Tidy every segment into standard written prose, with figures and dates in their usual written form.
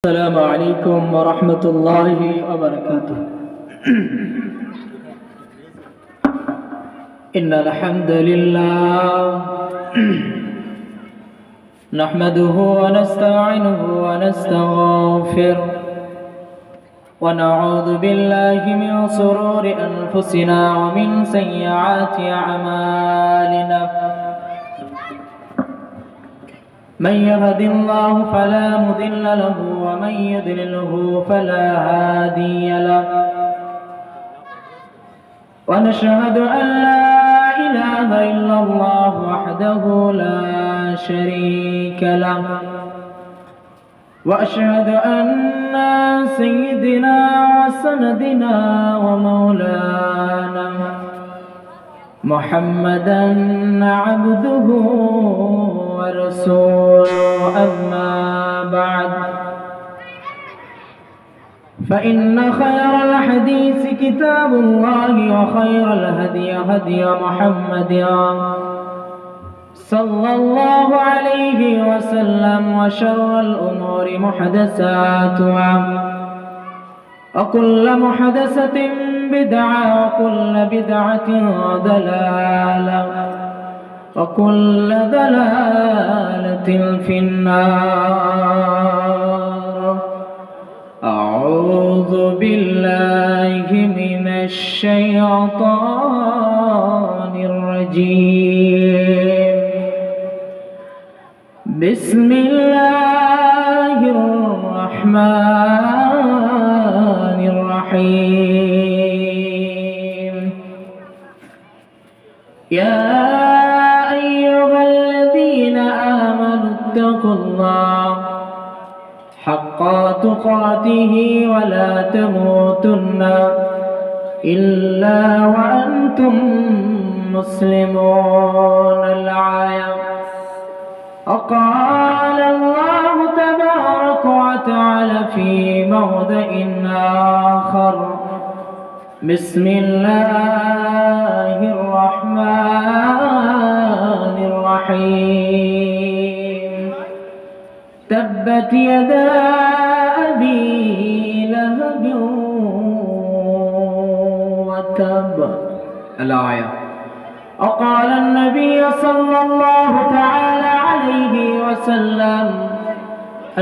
السلام عليكم ورحمة الله وبركاته. إن الحمد لله نحمده ونستعينه ونستغفره ونعوذ بالله من شرور أنفسنا ومن سيئات أعمالنا. من يهد الله فلا مضل له ومن يضلله فلا هادي له. ونشهد أن لا إله إلا الله وحده لا شريك له. وأشهد أن سيدنا وسندنا ومولانا محمدا عبده ورسوله. أما بعد فإن خير الحديث كتاب الله وخير الهدي هدي محمد صلى الله عليه وسلم وشر الأمور محدثاتها وكل محدثة بدعة وكل بدعة ضلالة وكل ضلالة في النار. أعوذ بالله من الشيطان الرجيم. بسم الله الرحمن الرحيم. يا أيها الذين آمنوا اتقوا الله حق تقاته ولا تموتن إلا وأنتم مسلمون. الآية. وقال الله تبارك وتعالى في موضع آخر. بسم الله الرحمن الرحيم. تبت يدا أبي لهب وتب. الآية. وقال النبي صلى الله تعالى عليه وسلم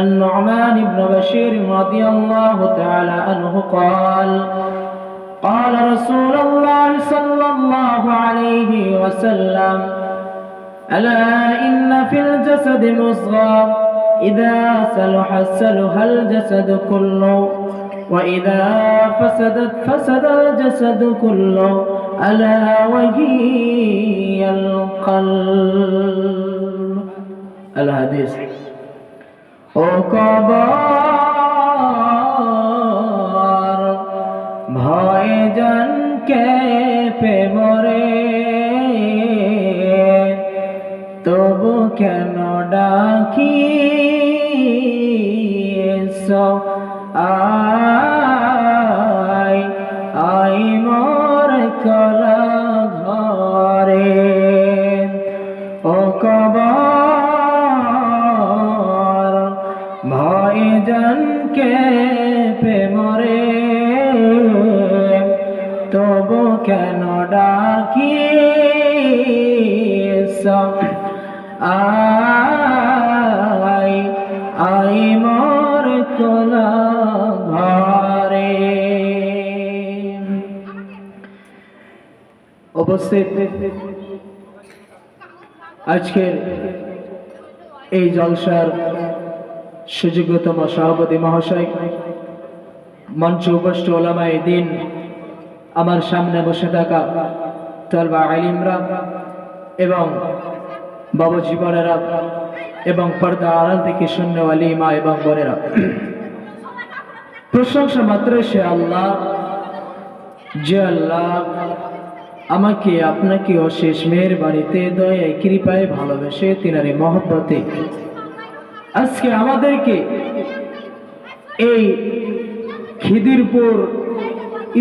النعمان بن بشير رضي الله تعالى عنه قال قال رسول الله صلى الله عليه وسلم ألا إن في الجسد مضغة إذا صلحت صلح الجسد كله وإذا فسدت فسد الجسد كله ألا وهي القلب. الحديث. ও কবর ভয়ে জন কেঁপে মরে তবু কেন ডাকিস আয় আয় মোর কলা ঘরে। ও কবর ভয়ে জন কেঁপে মরে তবু কেন ডাকিস আয় আয় মোর কলা ঘরে। উপস্থিত আজকের এই জলসার সুযোগ্যতম সভাপতি মহাশয়, মঞ্চে উপস্থিত ওলামায়ে দ্বীন, আমার সামনে বসে থাকা তলবা আলিমরা এবং বাবা জীবনেরা এবং পর্দা আড়াল থেকে শূন্যওয়ালী মা এবং বোনেরা, প্রশংসা মাত্র সে আল্লাহ, যে আল্লাহ আমাকে আপনাকে অশেষ মেহেরবানিতে দয়ায় কৃপায় ভালোবেসে তিনারি মহব্বতে আজকে আমাদেরকে এই খিদিরপুর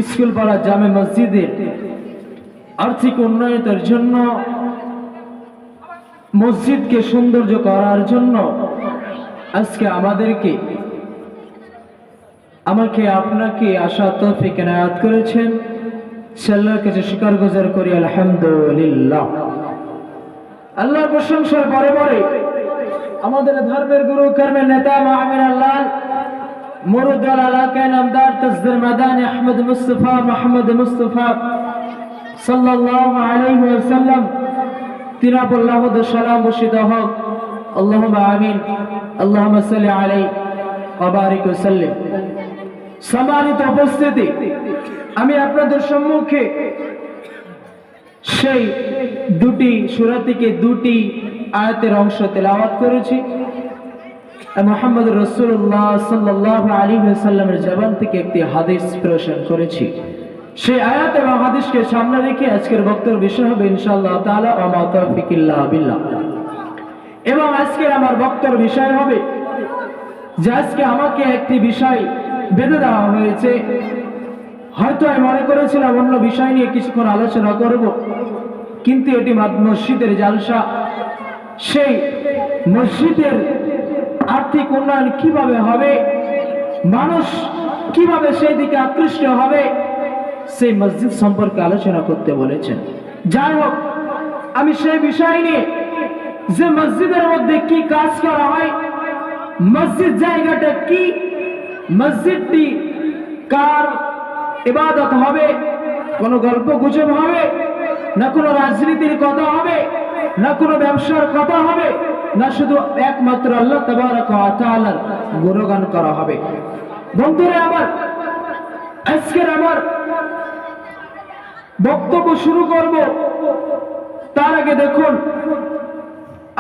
স্কুলপাড়া জামে মসজিদের আর্থিক উন্নয়নের জন্য, মসজিদকে সৌন্দর্য করার জন্য আজকে আমাদেরকে আমাকে আপনাকে আশা তৌফিক এনায়েত করেছেন। আল্লাহর কাছে শুকরগুজার করি আলহামদুলিল্লাহ। আল্লাহর প্রশংসার পরে পরে আমাদের ধর্মের গুরু কর্মের নেতা মাহমিন আল্লাহ মুরুদুল আলাকায় নামদার তাসদির মাদানী আহমদ মুস্তাফা মোহাম্মদ মুস্তাফা সাল্লাল্লাহু আলাইহি ওয়াসাল্লাম তিনাবুল্লাহ সালাম বর্ষিত হোক। আল্লাহুম্মা আমিন। আল্লাহুম্মা সাল্লি আলাইহি ওয়া বারিক ওয়া সাল্লিম। সম্মানিত উপস্থিতি, আমি আপনাদের সম্মুখে সেই দুটি সূরা থেকে দুটি আয়াতের অংশ তেলাওয়াত করেছি। মুহাম্মদ রাসূলুল্লাহ সাল্লাল্লাহু আলাইহি ওয়াসাল্লামের জবান থেকে একটি হাদিস পেশ করেছি। সেই আয়াত এবং হাদিসকে সামনে রেখে আজকের বক্তব্যের বিষয় হবে ইনশাআল্লাহ তাআলা ওয়া মা তাওফিক ইল্লা বিল্লাহ। এবং আজকের আমার বক্তব্যের বিষয় হবে যে আজকে আমাকে একটি বিষয় বেঁধে দেওয়া হয়েছে। হয়তো আমি মনে করেছিলাম অন্য বিষয় নিয়ে কিছুক্ষণ আলোচনা করব, কিন্তু এটি মসজিদের জালসা। সেই মসজিদের আর্থিক উন্নয়ন কিভাবে হবে, মানুষ কিভাবে সেই দিকে আকৃষ্ট হবে, সেই মসজিদ সম্পর্কে আলোচনা করতে বলেছেন। যাই হোক, আমি সেই বিষয় নিয়ে যে মসজিদের মধ্যে কি কাজ করা হয়, মসজিদ জায়গাটা কি, মসজিদটি কার ইবাদত হবে, কোন গল্প গুজব হবে না, কোনো রাজনীতির কথা হবে না, কোনো ব্যবসার কথা হবে না, শুধু একমাত্র আল্লাহ তাবারক ওয়া তাআলার গুণগান করা হবে। বন্ধুরা আমার, আজকের আমার বক্তব্য শুরু করব, তার আগে দেখুন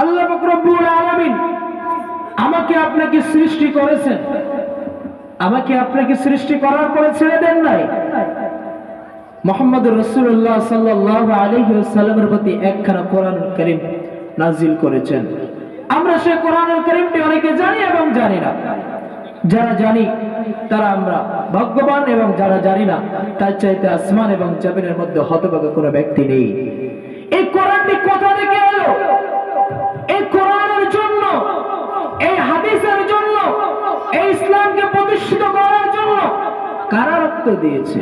আল্লাহ পাক রব্বুল আলামিন আমাকে আপনাকে সৃষ্টি করেছেন। আমাকে আপনাকে সৃষ্টি করার পরে ছেড়ে দেন নাই। মুহাম্মদ রাসূলুল্লাহ সাল্লাল্লাহু আলাইহি ওয়াসাল্লামের প্রতি একখানা কোরআনুল কারীম নাযিল করেছেন। আমরা সেই কোরআনুল কারীমটি অনেকে জানি এবং জানি না। যারা জানি তারা আমরা ভাগ্যবান, এবং যারা জানি না তার চাইতে আসমান এবং জমিনের মধ্যে হতভাগা কোনো ব্যক্তি নেই। এই কোরআনটি কোথা থেকে এলো? এই কোরআনের জন্য, এই হাদিসের জন্য, এই ইসলামকে প্রতিষ্ঠিত করার জন্য কারা রক্ত দিয়েছে,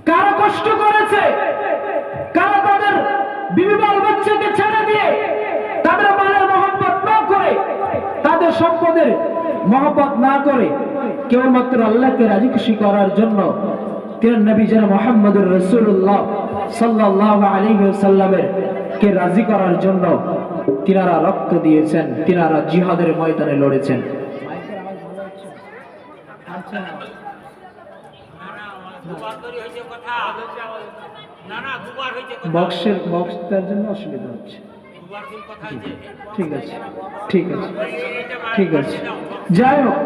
কারা কষ্ট করেছে, কারা তাদের বিবি বাল বাচ্চাকে ছেড়ে দিয়ে, তাদের মালের মহব্বত না করে, তাদের সম্পদের মহব্বত না করে, কেবলমাত্র আল্লাহকে রাজি খুশি করার জন্য তিনি নবী জানা মুহাম্মদুর রাসূলুল্লাহ সাল্লাল্লাহু আলাইহি ওয়াসাল্লামের কে রাজি করার জন্য তিনারা রক্ত দিয়েছেন, তিনারা জিহাদের ময়দানে লড়েছেন। বক্সটার জন্য অসুবিধা হচ্ছে। ঠিক আছে, ঠিক আছে, ঠিক আছে। যাই হোক,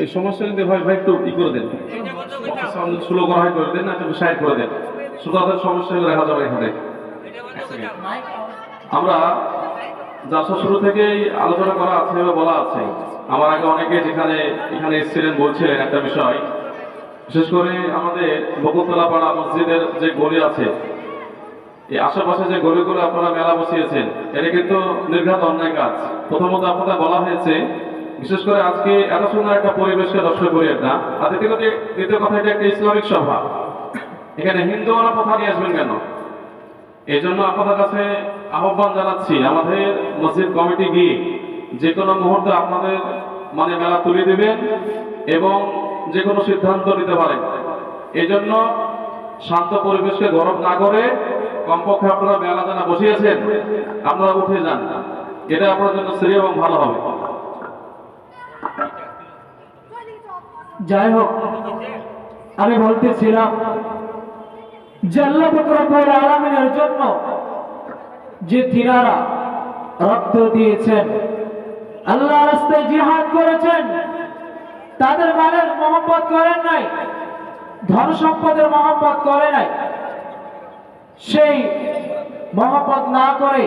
এই সমস্যা যদি হয় ভাই একটু ই করে দেন, স্লো করা হয় করে দেন, না একটু সাইড করে দেন। শ্রোতাদের সমস্যা দেখা যাবে এখানে। আমরা জালসা শুরু থেকেই আলোচনা করা আছে বা বলা আছে। আমার আগে অনেকে যেখানে এখানে এসেছিলেন বলছিলেন একটা বিষয়, বিশেষ করে আমাদের বকুলতলা পাড়া মসজিদের যে গলি আছে, এই আশেপাশে যে গলিগুলো আপনারা মেলা বসিয়েছেন, এটা কিন্তু নির্ঘাত অন্যায় কাজ। প্রথমত আপনাদের বলা হয়েছে, বিশেষ করে আজকে এত সুন্দর একটা পরিবেশকে নষ্ট করিয়েন না। আর দ্বিতীয় কথা, এটা একটা ইসলামিক সভা, এখানে হিন্দুরা কথা নিয়ে আসবেন কেন? এই জন্য আপনাদের কাছে আহ্বান জানাচ্ছি, আমাদের মসজিদ কমিটি গিয়ে যে কোনো মুহূর্তে আপনাদের মেলা তুলে দেবেন এবং যে কোনো সিদ্ধান্ত নিতে পারেন। এই জন্য শান্ত পরিবেশকে গরম না করে কমপক্ষে আপনারা মেলা জানা বসিয়েছেন, আপনারা উঠে যান। এটা আপনার জন্য শ্রেয় এবং ভালো হবে। যাই হোক, আমি বলতেছিলাম যে আল্লাহ পাক রব্বুল আলামিনের জন্য যে তিনারা রক্ত দিয়েছেন, আল্লাহ রাস্তায় জিহাদ করেছেন, তাদের মালের মহব্বত করেন নাই, ধন সম্পদের মহব্বত করে নাই, সেই মহব্বত না করে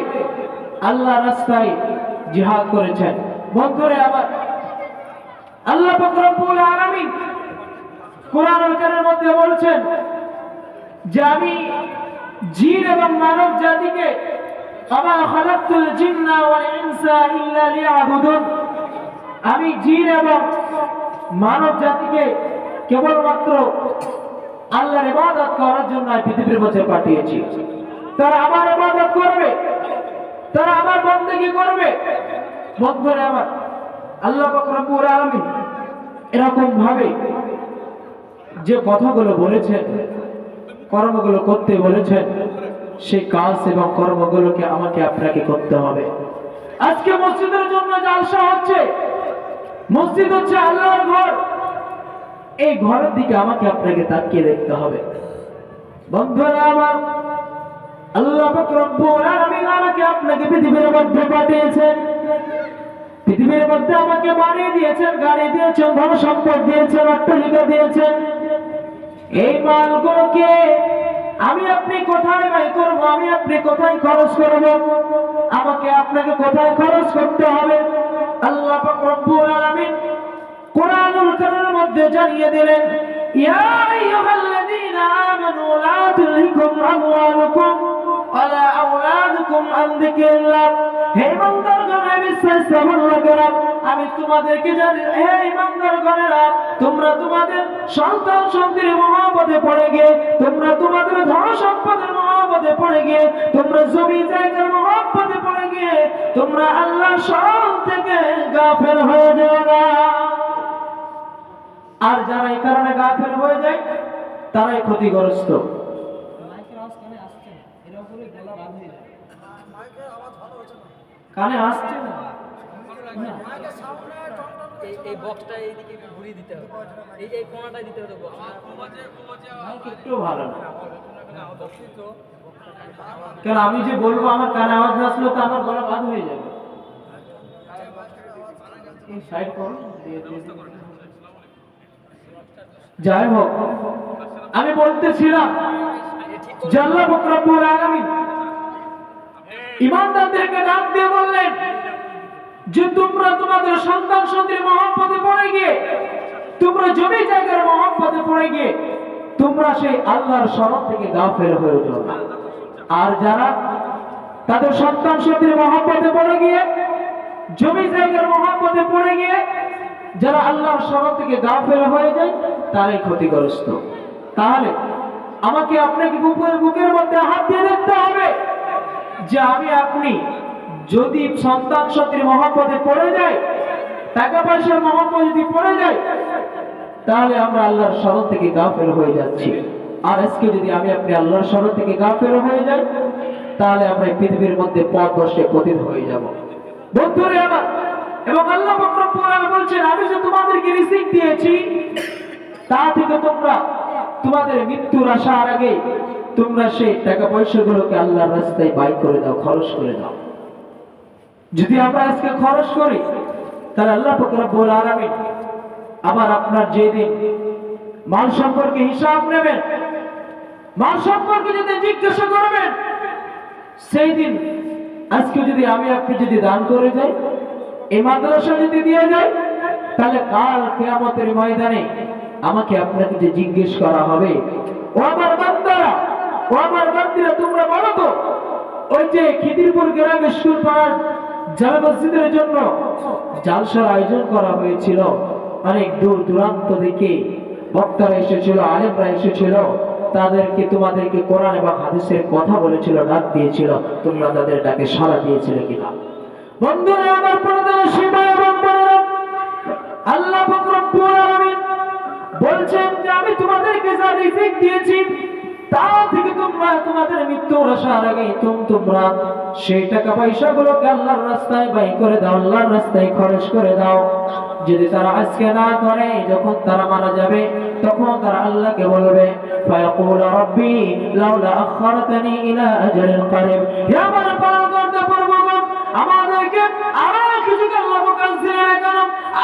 আল্লাহ রাস্তায় জিহাদ করেছেন। বন্ধুরা আমার, আল্লাহ পাক রব্বুল আলামিন কোরআনুল কারীমের মধ্যে বলছেন যে আমি জিন এবং মানব জাতিকে আমা খালাকতুল জিন্না ওয়াল ইনসা ইল্লা লিয়াবুদুন, আমি জিন এবং মানব জাতিকে কেবলমাত্র আল্লাহর ইবাদত করার জন্য পৃথিবীর মধ্যে পাঠিয়েছি। তারা আমার ইবাদত করবে, তারা আমার বন্দেগী করবে। বন্ধুরা আমার, আল্লাহ পাক রব্বুল আলামিন এরকম ভাবে যে কথাগুলো বলেছেন, কর্মগুলো করতে বলেছেন, সেই কাজ এবং কর্মগুলোকে আমাকে আপনাকে করতে হবে। আজকে মসজিদের জন্য জালসা হচ্ছে। মসজিদ হচ্ছে আল্লাহর ঘর। এই ঘরের দিকে আমাকে আপনাকে তাকিয়ে দেখতে হবে। বন্ধুরা আমার, আল্লাহ পাক রব্বুল আলামিন আমাকে আপনাকে পৃথিবীর মধ্যে পাঠিয়েছেন। পৃথিবীর মধ্যে আমাকে বাড়ি দিয়েছেন, গাড়ি দিয়েছেন, ধন সম্পদ দিয়েছেন, অট্টালিকা দিয়েছেন। এই মালগুলোকে আমি আপনি কোথায় ব্যয় করব, আমি আপনি কোথায় খরচ করব, আমাকে আপনাকে কোথায় খরচ করতে হবে, আল্লাহ পাক রব্বুল আলামিন কোরআনুল কারীমের মধ্যে জানিয়ে দিলেন, ইয়া আইয়ুহাল্লাযীনা আমানু লা তুলহিকুম আমওয়ালুকুম ওয়ালা আওলাদুকুম আন যিকরিল্লাহ। হে ইমানদারগণ, হে বিশ্বাসী লোকেরা, আমি তোমাদেরকে জানি, হে ইমানদারগণেরা, তোমরা তোমাদের সন্তান সন্ততির মহব্বতে পড়ে গিয়ে, তোমরা তোমাদের ধন সম্পদের মহব্বতে পড়ে গিয়ে, তোমরা জমি জায়গার মহব্বতে পড়ে গিয়ে তোমরা আল্লাহর শরণ থেকে গাফেল হয়ে যাও না। আর যারা এই কারণে গাফেল হয়ে যায় তারাই ক্ষতিগ্রস্ত। কানে আসছে না, এই বক্সটা এইদিকে একটু ঘুরিয়ে দিতে হবে, এই কোণাটা দিতে হবে বক্স একটু ভালো না। কেন আমি যে বলবো আমার কানে আওয়াজ না আসলে তো আমার গলা বাদ হয়ে যাবে। সাইড করো। যাই হোক, আমি বলতেছিলাম যে আল্লাহ পাক রব্বুল আলামিন ইমানদারদেরকে ডাক দিয়ে বললেন যে তোমরা তোমাদের সন্তান সন্ততির মহব্বতে পড়ে গিয়ে, তোমরা জমি জায়গার মহব্বতে পড়ে গিয়ে তোমরা সেই আল্লাহর শরণ থেকে গাফেল হয়ে যাও না। আর যারা তাদের সন্তান সন্ততির মহব্বতে পড়ে গিয়ে, জমি জায়গার মহব্বতে পড়ে গিয়ে যারা আল্লাহর শরণ থেকে গাফেল হয়ে যায় তারাই ক্ষতিগ্রস্ত। তাহলে আমাকে আপনাকে বুকের মধ্যে হাত দিয়ে দেখতে হবে যে আমি আপনি যদি সন্তান সন্ততির মহব্বতে পড়ে যাই, টাকা পয়সার মহব্বত যদি পড়ে যায়, তাহলে আমরা আল্লাহর শরণ থেকে গাফেল হয়ে যাচ্ছি। আর আজকে যদি আমি আপনি আল্লাহর শরণ থেকে গাফেল হয়ে যাই, তাহলে আমরা পৃথিবীর মধ্যে পথভ্রষ্ট পতিত হয়ে যাব। বন্ধুরা আমার, এবং আল্লাহ পাক রব্বুল আলামিন বলছেন, আমি যে তোমাদেরকে রিজিক দিয়েছি তা থেকে তোমরা তোমাদের মৃত্যুর আসার আগে তোমরা সেই টাকা পয়সাগুলোকে আল্লাহর রাস্তায় ব্যয় করে দাও, খরচ করে দাও। যদি আমরা আজকে খরচ করি তাহলে আল্লাহ পাক রব্বুল আলামিন আবার আপনার যেদিন মাল সম্পর্কে হিসাব নেবেন, মাল সম্পর্কে যদি জিজ্ঞাসা করবেন, সেই দিন আজকে যদি আমি আপনি যদি দান করে যাই, এই মাদ্রাসা যদি দিয়ে যাই, তাহলে কাল কিয়ামতের ময়দানে আমাকে আপনাকে যে জিজ্ঞেস করা হবে, ও আমার বান্দারা, ও আমার বান্দিরা, তোমরা বলো তো ওই যে খিদিরপুর গ্রামে স্কুল পাড়ার জামে মসজিদের জন্য জালসার আয়োজন করা হয়েছিল, অনেক দূর দূরান্ত থেকে বক্তারা এসেছিল, আলেমরা এসেছিল, তাদেরকে তোমাদেরকে কোরআন এবং হাদিসের কথা বলেছিল, ডাক দিয়েছিল, তোমরা তাদের ডাকে সাড়া দিয়েছিলে কিনা? বন্ধুরা আমার, প্রদেশী ভাই এবং বোনেরা, আল্লাহ পাক রব্বুল আলামিন বলছেন যে আমি তোমাদেরকে যা রিজিক দিয়েছি তা থেকে তোমরা তোমাদের মৃত্যুর আসার আগে তোমরা সেই টাকা পয়সাগুলোকে আল্লাহর রাস্তায় ব্যয় করে দাও, আল্লাহর রাস্তায় খরচ করে দাও। যদি তারা আজকে না করে, যখন তারা মারা যাবে তখন তারা আল্লাহকে বলবে, ফায়াকুল রাব্বি লাউলা আখখারতানি ইলা আজালিন করিব, হে আমার পালনকর্তা প্রভু, আমাদেরকে আরো কিছুকাল অবকাশ দিলে না কেন,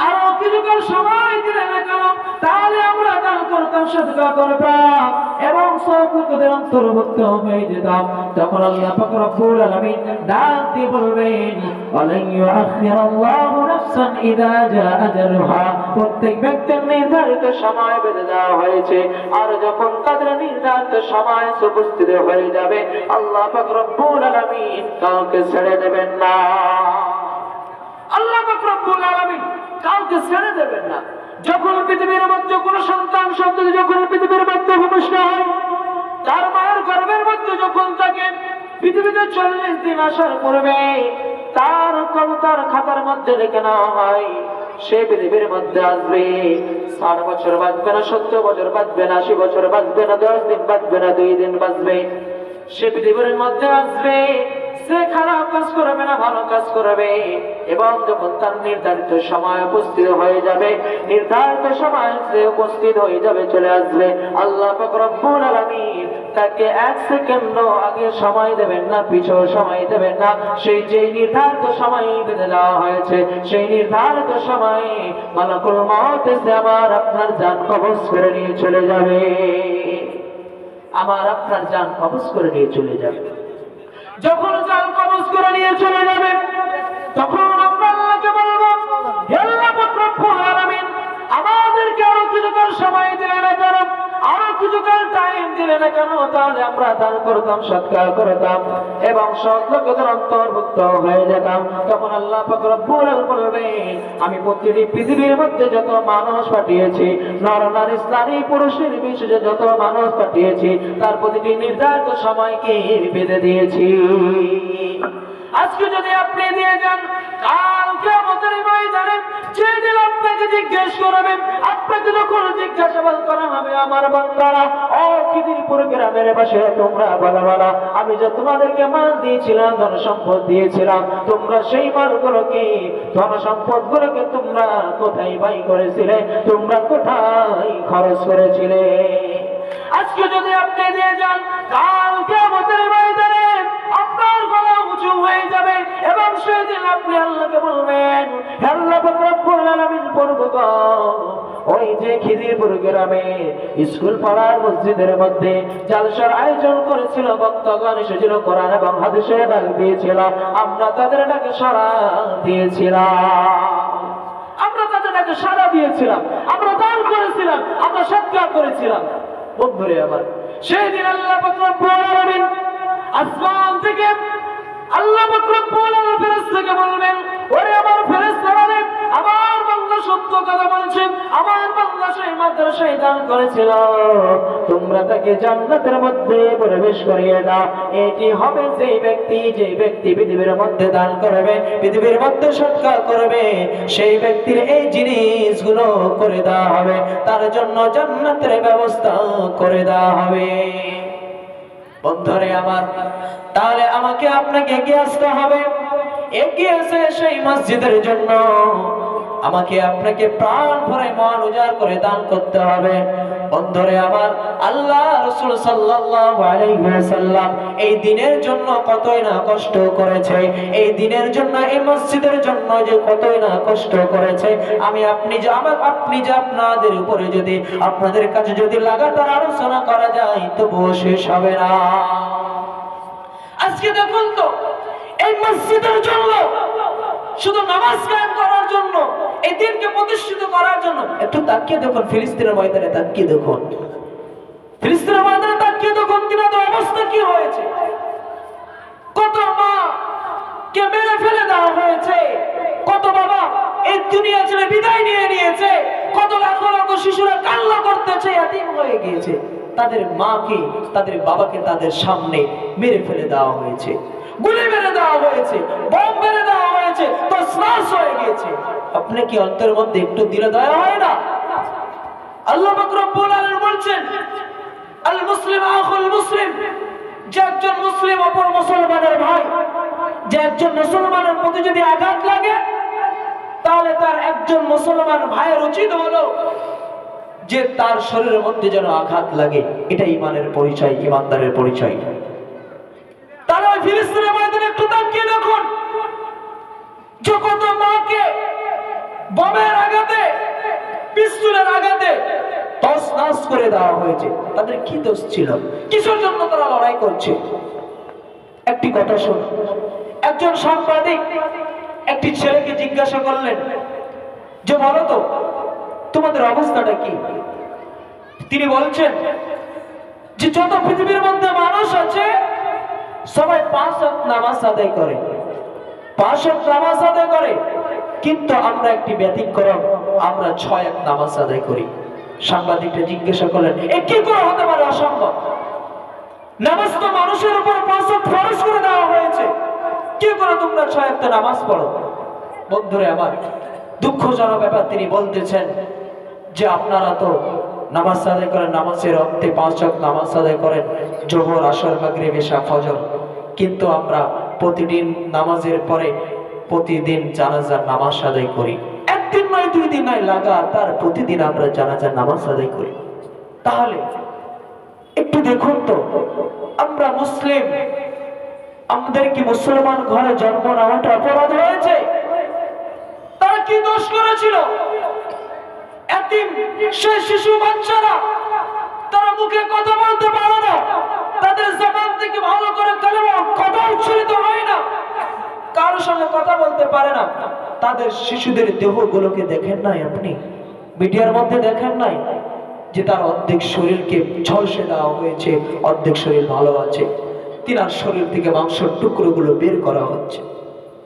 আরো কিছুকাল সময় দিলে না কেন, তাহলে আমরা দান করতাম, সাদকা করতাম এবং সওয়াবের অন্তর্ভুক্ত হয়ে যেতাম। তখন আল্লাহ পাক রব্বুল আলামিন ডাক দিয়ে বলবেন, ওয়ালান ইউআখিরাল্লাহু নাফসান ইযা জাআ আজালুহা, প্রত্যেক ব্যক্তির নির্ধারিত সময় বেঁধে দেওয়া হয়েছে, আর যখন তাদের নির্ধারিত সময় উপস্থিত হয়ে যাবে, আল্লাহ পাক রব্বুল আলামিন কাউকে ছেড়ে দেবেন না। আল্লাহ পাক রব্বুল আলামিন ছেড়ে দেবেন না। যখন পৃথিবীর মধ্যে কোন সন্তান সন্ততি যখন পৃথিবীর মধ্যে ভূমিষ্ঠ হয়, তার মায়ের গর্ভের মধ্যে যখন তাকে পৃথিবীতে 40 দিন আসার পূর্বে তার কবতার খাতার মধ্যে লিখে নেওয়া হয়, সে পৃথিবীর মধ্যে আসবে। 60 বছর বাঁচবে না, 70 বছর বাঁচবে না, 80 বছর বাঁচবে না, 10 দিন বাঁচবে না, 2 দিন বাঁচবে। সে পৃথিবীর মধ্যে আসবে, সে খারাপ কাজ করবে না, ভালো কাজ করবে। এবং যখন তার নির্ধারিত সময় উপস্থিত হয়ে যাবে, নির্ধারিত সময় সে উপস্থিত হয়ে যাবে, চলে আসবে, আল্লাহ পাক রব্বুল আলামিন তাকে 1 সেকেন্ড আগে সময় দেবেন না, পিছনে সময় দেবেন না। সেই যে নির্ধারিত সময় বেঁধে দেওয়া হয়েছে, সেই নির্ধারিত সময়ে মালাকুল মউত এসে আমার আপনার জান কবজ করে নিয়ে চলে যাবে, আমার আপনার জান কবজ করে নিয়ে চলে যাবে। যখন জান কবজ করে নিয়ে চলে যাবে, তখন আমরা আল্লাহকে বলবো, হে আল্লাহ পাক রব্বুল আলামিন, আমাদেরকে আরো কিছুকাল সময় দিলে না কেন, আরো কিছুকাল টাইম দিলে না কেন, তাহলে আমরা দান করতাম, সৎকার করতাম এবং সৎ লোকদের অন্তর্ভুক্ত হয়ে যেতাম। তখন আল্লাহ পাক রব্বুল আলামিন বলবেন, আমি প্রতিটি পৃথিবীর মধ্যে যত মানুষ পাঠিয়েছি, নর নারী নারী পুরুষ নির্বিশেষে যত মানুষ পাঠিয়েছি, তার প্রতিটি নির্ধারিত সময়কে বেঁধে দিয়েছি। আজকে যদি আপনি দিয়ে যান, কালকে আমাদের ময়দানে যেদিন আপনাকে জিজ্ঞেস করবেন, আপনাকে যখন জিজ্ঞাসাবাদ করা হবে, আমার বান্দারা, ও খিদিরপুর গ্রামের পাশে তোমরা বলা, আমি যে তোমাদেরকে মাল দিয়েছিলাম, ধন সম্পদ দিয়েছিলাম, তোমরা সেই মালগুলোকে, ধন সম্পদ গুলোকে তোমরা কোথায় ব্যয় করেছিলে, তোমরা কোথায় খরচ করেছিলে? আজকে যদি আপনি দিয়ে যান, কালকে আমাদের ময়দানে আপনার গলা উঁচু হয়ে যাবে এবং সেদিন আপনি আল্লাহকে বলবেন, হে আল্লাহ পাক রব্বুল আলামিন, পূর্বক ওই যে খিদিরপুর গ্রামে স্কুল পাড়ার মসজিদের মধ্যে জালসার আয়োজন করেছিল, বক্তাগণ এসেছিল, কোরআন এবং হাদিসের ডাক দিয়েছিল, আমরা তাদের ডাকে সাড়া দিয়েছিলাম, আমরা তাদের ডাকে সাড়া দিয়েছিলাম, আমরা দান করেছিলাম, আমরা সৎকার করেছিলাম। বন্ধুরে আমার, সেদিন আল্লাহ পাক রব্বুল আলামিন আসমান থেকে, আল্লাহ পাক রব্বুল আলামিন ফেরেশতাকে বলবেন, ওরে আমার ফেরেশতারা, আমার বান্দা সত্য কথা বলছে, আমার বান্দা সেই মাদ্রাসায় দান করেছিল, তোমরা তাকে জান্নাতের মধ্যে প্রবেশ করিয়ে দাও। এটি হবে যে ব্যক্তি পৃথিবীর মধ্যে দান করবে, পৃথিবীর মধ্যে সৎকার করবে, সেই ব্যক্তির এই জিনিসগুলো করে দেওয়া হবে, তার জন্য জান্নাতের ব্যবস্থা করে দেওয়া হবে। বন্ধুরে আমার, তাহলে আমাকে আপনাকে এগিয়ে আসতে হবে, এগিয়ে এসে সেই মসজিদের জন্য আমাকে আপনাকে প্রাণ ভরে মন উজাড় করে দান করতে হবে। বন্ধুরে আমার, আল্লাহ রাসূল সাল্লাল্লাহু আলাইহি ওয়াসাল্লাম এই দিনের জন্য কতই না কষ্ট করেছে, এই দিনের জন্য, এই মসজিদের জন্য যে কতই না কষ্ট করেছে। আপনি যে আপনাদের উপরে যদি, আপনাদের কাছে যদি লাগাতার আলোচনা করা যায়, তবুও শেষ হবে না। আজকে দেখুন তো, এই মসজিদের জন্য, শুধু নামাজ কায়েম করার জন্য, এই দিনকে প্রতিষ্ঠিত করার জন্য, একটু তাকিয়ে দেখুন ফিলিস্তিনের ময়দানে, তাকিয়ে দেখুন ফিলিস্তিনের ময়দানে, তাকিয়ে দেখুন কিনাদের অবস্থা কি হয়েছে। কত মা কে মেরে ফেলে দেওয়া হয়েছে, কত বাবা এই দুনিয়া ছেড়ে বিদায় নিয়ে নিয়েছে, কত লাখ লাখ শিশুরা কান্না করতেছে, এতিম হয়ে গিয়েছে, তাদের মাকে, তাদের বাবাকে তাদের সামনে মেরে ফেলে দেওয়া হয়েছে, গুলি মেরে দেওয়া হয়েছে, বোম মেরে দেওয়া হয়েছে, তছনছ হয়ে গিয়েছে। আপনি কি অন্তরের মধ্যে একটু দিলে দয়া হয় না? আল্লাহ পাক রব্বুল আলামিন বলছেন, আল মুসলিম আখুল মুসলিম, যে একজন মুসলিম অপর মুসলমানের ভাই, যে একজন মুসলমানের প্রতি যদি আঘাত লাগে, তাহলে তার একজন মুসলমান ভাইয়ের উচিত হলো যে তার শরীরের মধ্যে যেন আঘাত লাগে। এটা ঈমানের পরিচয়, ঈমানদারের পরিচয়। তাহলে ওই ফিলিস্তিনের ময়দানে একটু তাকিয়ে দেখুন, যে কত মাকে বোমের আঘাতে, পিস্তলের আঘাতে তছনছ করে দেওয়া হয়েছে। তাদের কি দোষ ছিল? কিসের জন্য তারা লড়াই করছে? একটি কথা শুনুন। একজন সাংবাদিক একটি ছেলেকে জিজ্ঞাসা করলেন যে, বলো তো তোমাদের অবস্থাটা কি? তিনি বলছেন যে, যত পৃথিবীর মধ্যে মানুষ আছে সবাই 5 ওয়াক্ত নামাজ আদায় করে, 5 ওয়াক্ত নামাজ আদায় করে, কিন্তু আমরা একটি ব্যতিক্রম, আমরা 6 ওয়াক্ত নামাজ আদায় করি। সাংবাদিকটা জিজ্ঞাসা করলেন, এ কি করে হতে পারে? অসম্ভব। নামাজ তো মানুষের উপর 5 ওয়াক্ত ফরজ করে দেওয়া হয়েছে, কি করে তোমরা 6 ওয়াক্ত নামাজ পড়ো? বন্ধুরে আমার, দুঃখজনক ব্যাপার, তিনি বলতেছেন যে আপনারা তো নামাজ আদায় করেন, নামাজের অর্থে 5 ওয়াক্ত নামাজ আদায় করেন, যোহর, আসর, মাগরিব, ইশা, ফজর, কিন্তু আমরা প্রতিদিন নামাজের পরে প্রতিদিন জানাজার নামাজ আদায় করি। একদিন নয়, 2 দিন নয়, লাগাতার প্রতিদিন আমরা জানাজার নামাজ আদায় করি। তাহলে একটু দেখুন তো, আমরা মুসলিম, আমাদের কি মুসলমান ঘরে জন্ম নেওয়াটা অপরাধ হয়েছে? তারা কি দোষ করেছিল? এতিম সেই শিশু বাচ্চারা, তারা মুখে কথা বলতে পারে না, তাদের জবান থেকে ভালো করে কালেমা কথা উচ্চারিত হয় না, কারোর সঙ্গে কথা বলতে পারে না। তাদের শিশুদের দেহগুলোকে দেখেন নাই আপনি? মিডিয়ার মধ্যে দেখেন নাই যে তার অর্ধেক শরীরকে ঝলসে দেওয়া হয়েছে, অর্ধেক শরীর ভালো আছে, তিনার শরীর থেকে মাংসের টুকরোগুলো বের করা হচ্ছে।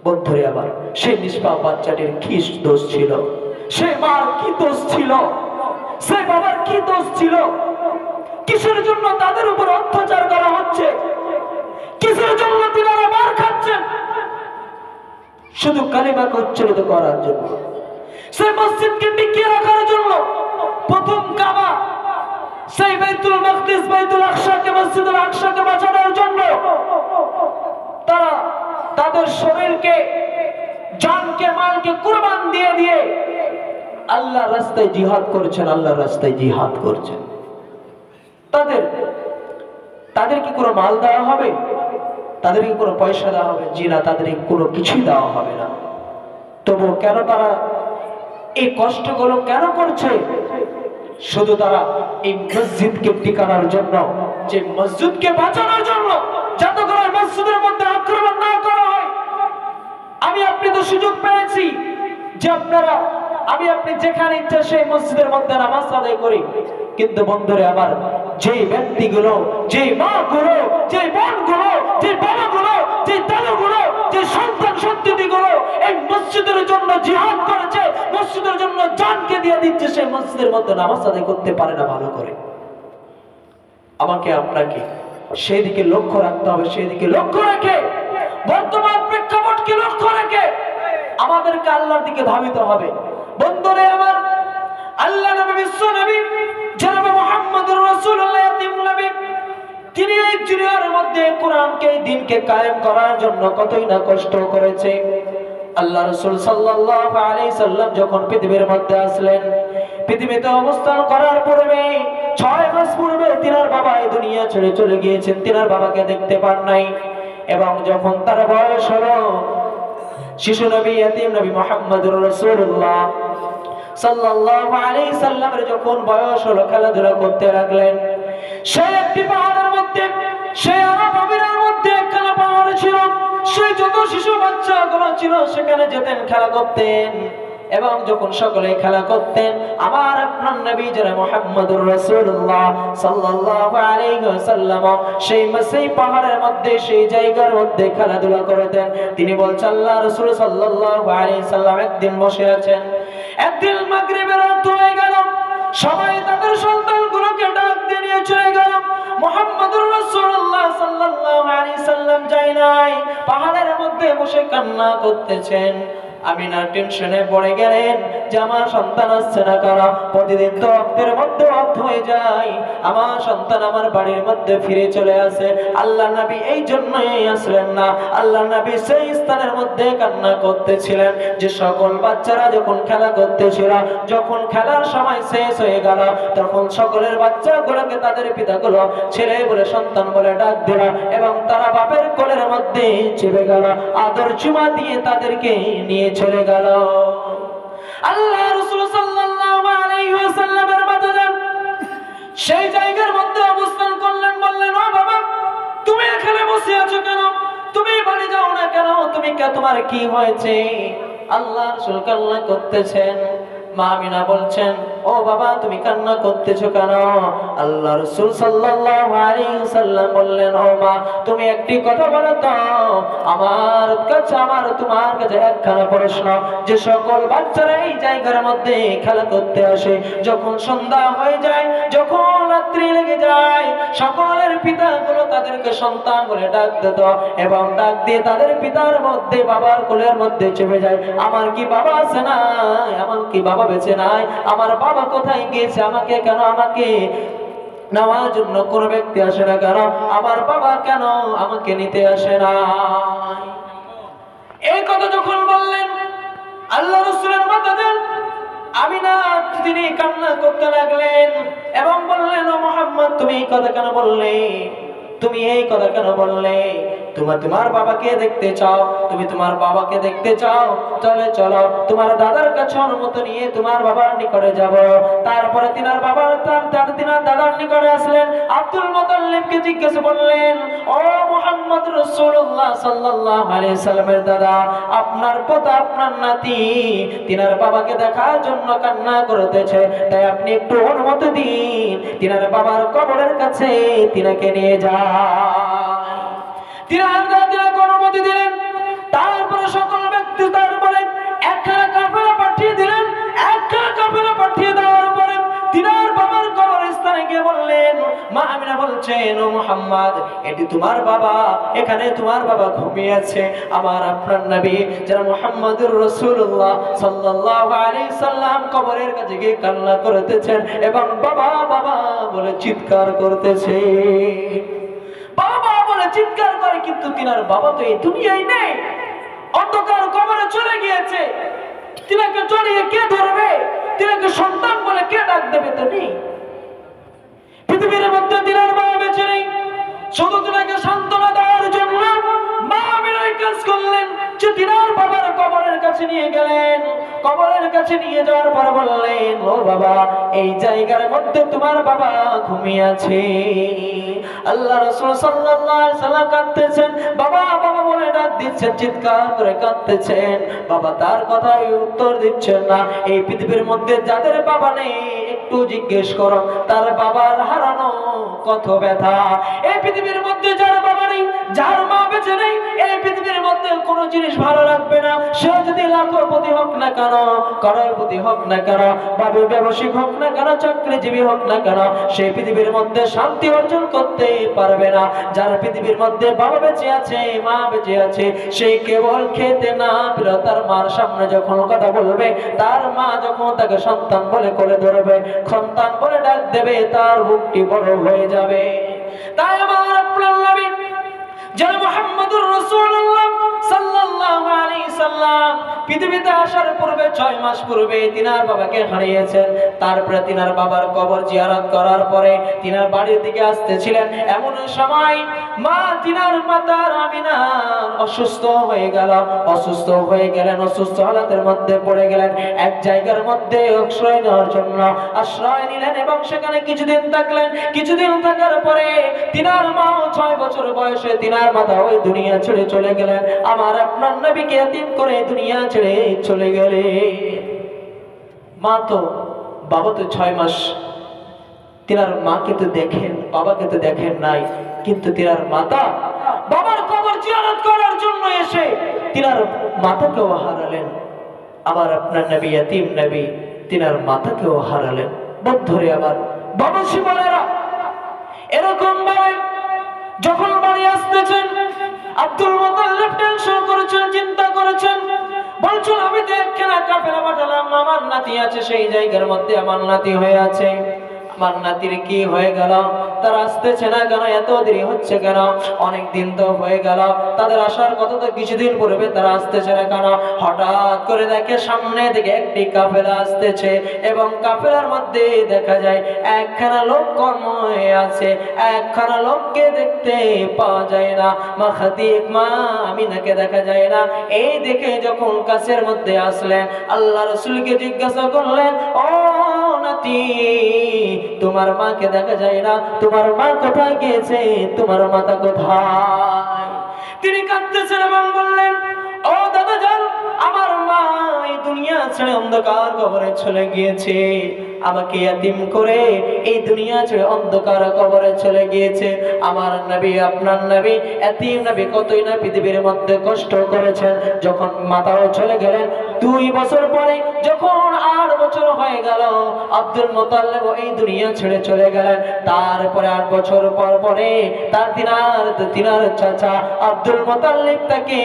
বন্ধুরে আবার, সেই নিষ্পাপ বাচ্চাটির কি দোষ ছিল? সে মার কি দোষ ছিল? সে বাবার কি দোষ ছিল? কিসের জন্য তাদের উপর অত্যাচার করা হচ্ছে? কিসের জন্য তিনারা মার খাচ্ছেন? শুধু কালিমাকে উচ্চারিত করার জন্য, সেই মসজিদকে টিকিয়ে রাখার জন্য, প্রথম কাবা, সেই বাইতুল মাকদিস, বাইতুল আকসাকে, মসজিদুল আকসাকে বাঁচানোর জন্য তারা তাদের শরীরকে, জানকে, মালকে কুরবান দিয়ে দিয়ে আল্লাহর রাস্তায় জিহাদ করছেন, আল্লাহর রাস্তায় জিহাদ করছেন। তাদের কি কোনো মাল দেওয়া হবে? তাদের কি কোনো পয়সা দেওয়া হবে? জি না, তাদের কোনো কিছুই দেওয়া হবে না। তবু কেন তারা এই কষ্টগুলো কেন করছে? শুধু তারা এই মসজিদকে টিকানোর জন্য, যে মসজিদকে বাঁচানোর জন্য, যাতে করে মসজিদের মধ্যে আক্রমণ না করা হয়। আমি আপনি তো সুযোগ পেয়েছি যে আমি আপনি যেখানে ইচ্ছা সেই মসজিদের মধ্যে নামাজ আদায় করি, কিন্তু বন্ধুরে আমার, যে ব্যক্তিগুলো, যে মাগুলো, যে বোনগুলো, যে বাবাগুলো, যে দাদুগুলো, যে সন্তান সন্ততিগুলো এই মসজিদের জন্য জিহাদ করেছে, মসজিদের জন্য জানকে দিয়ে দিচ্ছে, সেই মসজিদের মধ্যে নামাজ আদায় করতে পারে না ভালো করে। আমাকে আপনাকে সেই দিকে লক্ষ্য রাখতে হবে। সেই দিকে লক্ষ্য রেখে, বর্তমান প্রেক্ষাপটকে লক্ষ্য রেখে আমাদেরকে আল্লাহর দিকে ধাবিত হবে। বন্ধুরে আমার, আল্লাহ নবী, বিশ্ব নবী জনাবে মুহাম্মদুর রাসূলুল্লাহ ইয়াতিমুল নবী, তিনি এই দুনিয়ার মধ্যে কোরআনকে, দ্বীনকে কায়েম করার জন্য কতই না কষ্ট করেছে। আল্লাহ রাসূল সাল্লাল্লাহু আলাইহি সাল্লাম যখন পৃথিবীর মধ্যে আসলেন, পৃথিবীতে অবস্থান করার পূর্বে 6 মাস পূর্বে তিনার বাবা এই দুনিয়া ছেড়ে চলে গিয়েছেন, তিনার বাবাকে দেখতে পান নাই। এবং যখন তার বয়স হলো, শিশু নবী, ইয়াতীম নবী মুহাম্মদুর রাসূলুল্লাহ সাল্লাল্লাহু আলাইহি সাল্লামের যখন বয়স হলো, খেলাধুলা করতে লাগলেন। সেই একটি পাহাড়ের মধ্যে, সেই আরব আমিরের মধ্যে একখানা পাহাড় ছিল, সেই যত শিশু বাচ্চাগুলো ছিল সেখানে যেতেন, খেলা করতেন। এবং যখন সকলে খেলা করতেন, আমার আপনার নবী জনাবে মুহাম্মদুর রাসূলুল্লাহ সাল্লাল্লাহু আলাইহি ওয়াসাল্লাম সেই পাহাড়ের মধ্যে, সেই জায়গার মধ্যে খেলাধুলা করতেন। তিনি বলছেন, আল্লাহ রাসূল সাল্লাল্লাহু আলাইহি সাল্লাম একদিন বসে আছেন। একদিন মাগরিবের রাত হয়ে গেল, সবাই তাদের সন্তানগুলোকে ডাক দিয়ে নিয়ে চলে গেল। মুহাম্মদুর রাসূলুল্লাহ সাল্লাল্লাহু আলাইহি সাল্লাম যাই নাই, পাহাড়ের মধ্যে বসে কান্না করতেছেন। আমিনা টেনশনে পড়ে গেলেন যে আমার সন্তান আসছে না কেন? প্রতিদিন তো অক্তের মধ্যে অক্ত হয়ে যায়, আমার সন্তান আমার বাড়ির মধ্যে ফিরে চলে আসে। আল্লাহ নবী এই জন্যই আসলেন না। আল্লাহ নবী সেই স্থানের মধ্যে কান্না করতেছিলেন যে সকল বাচ্চারা যখন খেলা করতেছিল, যখন খেলার সময় শেষ হয়ে গেল, তখন সকলের বাচ্চাগুলোকে তাদের পিতাগুলো ছেলে বলে, সন্তান বলে ডাক দিল, এবং তারা বাপের কোলের মধ্যে চেপে গেল, আদর চুমা দিয়ে তাদেরকে নিয়ে চলে গেল। আল্লাহ রাসূল সাল্লাল্লাহু আলাইহি ওয়াসাল্লামের মাতাজান সেই জায়গার মধ্যে অবস্থান করলেন। বললেন, ও বাবা, তুমি এখানে বসে আছো কেন? তুমি বাড়ি যাও না কেন? তোমার কি হয়েছে? আল্লাহ রাসূল কান্না করতেছেন। মা আমিনা বলছেন, ও বাবা তুমি কান্না করতেছো কেন? আল্লাহ রাসূল সাল্লাল্লাহু আলাইহি ওয়াসাল্লাম বললেন, ও মা তুমি একটি কথা বলো তো, আমার কাছে আমার তোমার কাছে একখানা প্রশ্ন, যে সকল বাচ্চারা এই জায়গার মধ্যে খেলা করতে আসে, যখন সন্ধ্যা হয়ে যায়, যখন রাত্রি লেগে যায়, সকলের পিতাগুলো তাদেরকে সন্তান বলে ডাক দিত এবং ডাক দিয়ে তাদের পিতার মধ্যে বাবার কোলের মধ্যে চেপে যায়, আমার কি বাবা আছে না? আমার কি বাবা বেঁচে নাই? আমার বাবা কোথায় গিয়েছে? আমাকে কেন আমাকে নেওয়ার জন্য কোনো ব্যক্তি আসে না কেন? আমার বাবা কেন আমাকে নিতে আসে না? এই কথা যখন বললেন আল্লাহ রাসূলের মাথা দেন আমিনা তিনি কান্না করতে লাগলেন এবং বললেন, ও মুহাম্মদ তুমি এই কথা কেন বললে? তুমি এই কথা কেন বললে? তোমার বাবাকে দেখতে চাও? তুমি তোমার বাবাকে দেখতে চাও? চলে চলো তোমার দাদার কাছে অনুমতি নিয়ে তোমার বাবার নিকটে যাব। তারপরে তিনার বাবার তিনার দাদার নিকটে আসলেন। আব্দুল মুতাল্লিবকে জিজ্ঞাসা করলেন, ও মুহাম্মদ রাসূলুল্লাহ সাল্লাল্লাহু আলাইহি সাল্লামের দাদা, আপনার পোতা আপনার নাতি তিনার বাবাকে দেখার জন্য কান্না করতেছে, তাই আপনি একটু অনুমতি দিন, তিনার বাবার কবরের কাছে তিনাকে নিয়ে যান। তিনাকে অনুমতি দিলেন। তারপরে সকল ব্যক্তি তারপরে একখানা কাফেলা পাঠিয়ে দিলেন। একখানা কাফেলা পাঠিয়ে দেওয়ার পরে তিনার বাবার কবরস্থানে গিয়ে বললেন, মা আমিনা বলছেন, ও মুহাম্মদ এটি তোমার বাবা, এখানে তোমার বাবা ঘুমিয়ে আছে। আমার আপনার নবী যারা মুহাম্মদুর রাসূলুল্লাহ সাল্লাল্লাহু আলাইহি সাল্লাম কবরের কাছে গিয়ে কান্না করতেছেন এবং বাবা বাবা বলে চিৎকার করতেছে। বাবা বলে চিৎকার করে, কিন্তু তিনার বাবা তো এই দুনিয়ায় নেই, অন্ধকার কবরে চলে গিয়েছে। তিনাকে জড়িয়ে কে ধরবে? তিনাকে সন্তান বলে কে ডাক দেবে? তো নেই পৃথিবীর মধ্যে। তিনার বাবা বেঁচে নেই। শুধু তিনাকে সান্ত্বনা দেওয়ার জন্য মা আমিনা কাজ করলেন যে তিনার বাবার কবরের কাছে নিয়ে গেলেন। কবরের কাছে নিয়ে যাওয়ার পর বললেন, ও বাবা এই জায়গার মধ্যে তোমার বাবা ঘুমিয়ে আছে। আল্লাহ রাসূল সাল্লাল্লাহু আলাইহি সাল্লাম কাঁদতেছেন, বাবা বাবা বলে ডাক দিচ্ছেন, চিৎকার করে কাঁদতেছেন। বাবা তার কথাই উত্তর দিচ্ছেন না। এই পৃথিবীর মধ্যে যাদের বাবা নেই একটু জিজ্ঞেস করো তার বাবার হারানো কত ব্যথা। এই পৃথিবীর মধ্যে যার বাবা নেই, যার মা বেঁচে নেই, এই পৃথিবীর মধ্যে কোনো জিনিস ভালো লাগবে না। সে যদি লাখপতি হোক না কেন, করোড়পতি হোক না কেন, বাবু ব্যবসায়িক হোক না কেন, চাকরিজীবী হোক না কেন, সেই পৃথিবীর মধ্যে শান্তি অর্জন করতে পারবে না। যার পৃথিবীর মধ্যে বাবা বেঁচে আছে, মা বেঁচে আছে, সেই কেবল খেতে না পেলেও তার মার সামনে যখন কথা বলবে, তার মা যখন তাকে সন্তান বলে কোলে ধরবে, সন্তান বলে ডাক দেবে, তার বুকটি বড় হয়ে যাবে। তাই আমার আপনার নবী যারা মুহাম্মদুর রাসূলুল্লাহ সাল্লাল্লাহু আলাইহি সাল্লাম পৃথিবীতে আসার পূর্বে 6 মাস পূর্বে তিনার বাবাকে হারিয়েছেন। তারপরে তিনার বাবার কবর জিয়ারত করার পরে তিনার বাড়ির দিকে আসতেছিলেন, এমন সময় মা তিনার মাতা আমিনা অসুস্থ হয়ে গেলেন। অসুস্থ হালাতের মধ্যে পড়ে গেলেন। এক জায়গার মধ্যে আশ্রয় নেওয়ার জন্য আশ্রয় নিলেন এবং সেখানে কিছুদিন থাকলেন। কিছুদিন থাকার পরে তিনার মা 6 বছর বয়সে তিনার মাতা ওই দুনিয়া ছেড়ে চলে গেলেন। আমার আপনার নবীকে এতিম করে দুনিয়া ছেড়ে চলে গেলে। মা তো বাবা তো 6 মাস তিনার মাকে তো দেখেন, বাবাকে তো দেখেন নাই, কিন্তু তিনার মাতা বাবার কবর জিয়ারত করার জন্য এসে তিনার মাতাকেও হারালেন। আমার আপনার নবী এতিম নবী তিনার মাতাকেও হারালেন। বন্ধুরে আমার বাবা শিবনেরা, এরকম ভাবে যখন বাড়ি আসতেছেন আব্দুল মুতাল্লিব টেনশন করেছেন, চিন্তা করেছেন, বলছেন আমি তো একখানা কাফেলা পাঠালাম, আমার নাতি আছে সেই জায়গার মধ্যে, আমার নাতি হয়ে আছে, আমার নাতির কি হয়ে গেল? তারা আসতেছে না কেন? এত দেরি হচ্ছে কেন? অনেক দিন তো হয়ে গেল, তাদের আসার কথা তো কিছুদিন পূর্বে, তারা আসতেছে না কেন? হঠাৎ করে দেখে সামনে থেকে একটি কাফেলা আসতেছে এবং কাফেলার মধ্যে দেখা যায় একখানা লোক কর্ম হয়ে আছে, একখানা লোককে দেখতে পাওয়া যায় না। মা খাদিজা মা আমিনাকে দেখা যায় না। এই দেখে যখন কাছের মধ্যে আসলেন, আল্লাহ রাসূলকে জিজ্ঞাসা করলেন, ও নাতি তোমার মাকে দেখা যায় না, তোমার মা কোথায় গিয়েছে, তোমার মাতা কোথায়? তিনি কাঁদতেছেন এবং বললেন, ও দাদা জান, আমার মা এই দুনিয়া ছেড়ে অন্ধকার কবরে চলে গিয়েছে, আমাকে ইয়াতিম করে এই দুনিয়া ছেড়ে অন্ধকার কবরে চলে গিয়েছে। আমার নবী, আপনার নবী, ইয়াতিম নবী কতই না পৃথিবীর মধ্যে কষ্ট করেছেন। যখন মাতাও চলে গেলেন, 2 বছর পরে যখন 8 বছর হয়ে গেল, আব্দুল মুত্তালিব এই দুনিয়া ছেড়ে চলে গেলেন। তারপরে 8 বছর পরে তার তিনার চাচা আব্দুল মুত্তালিব তাকে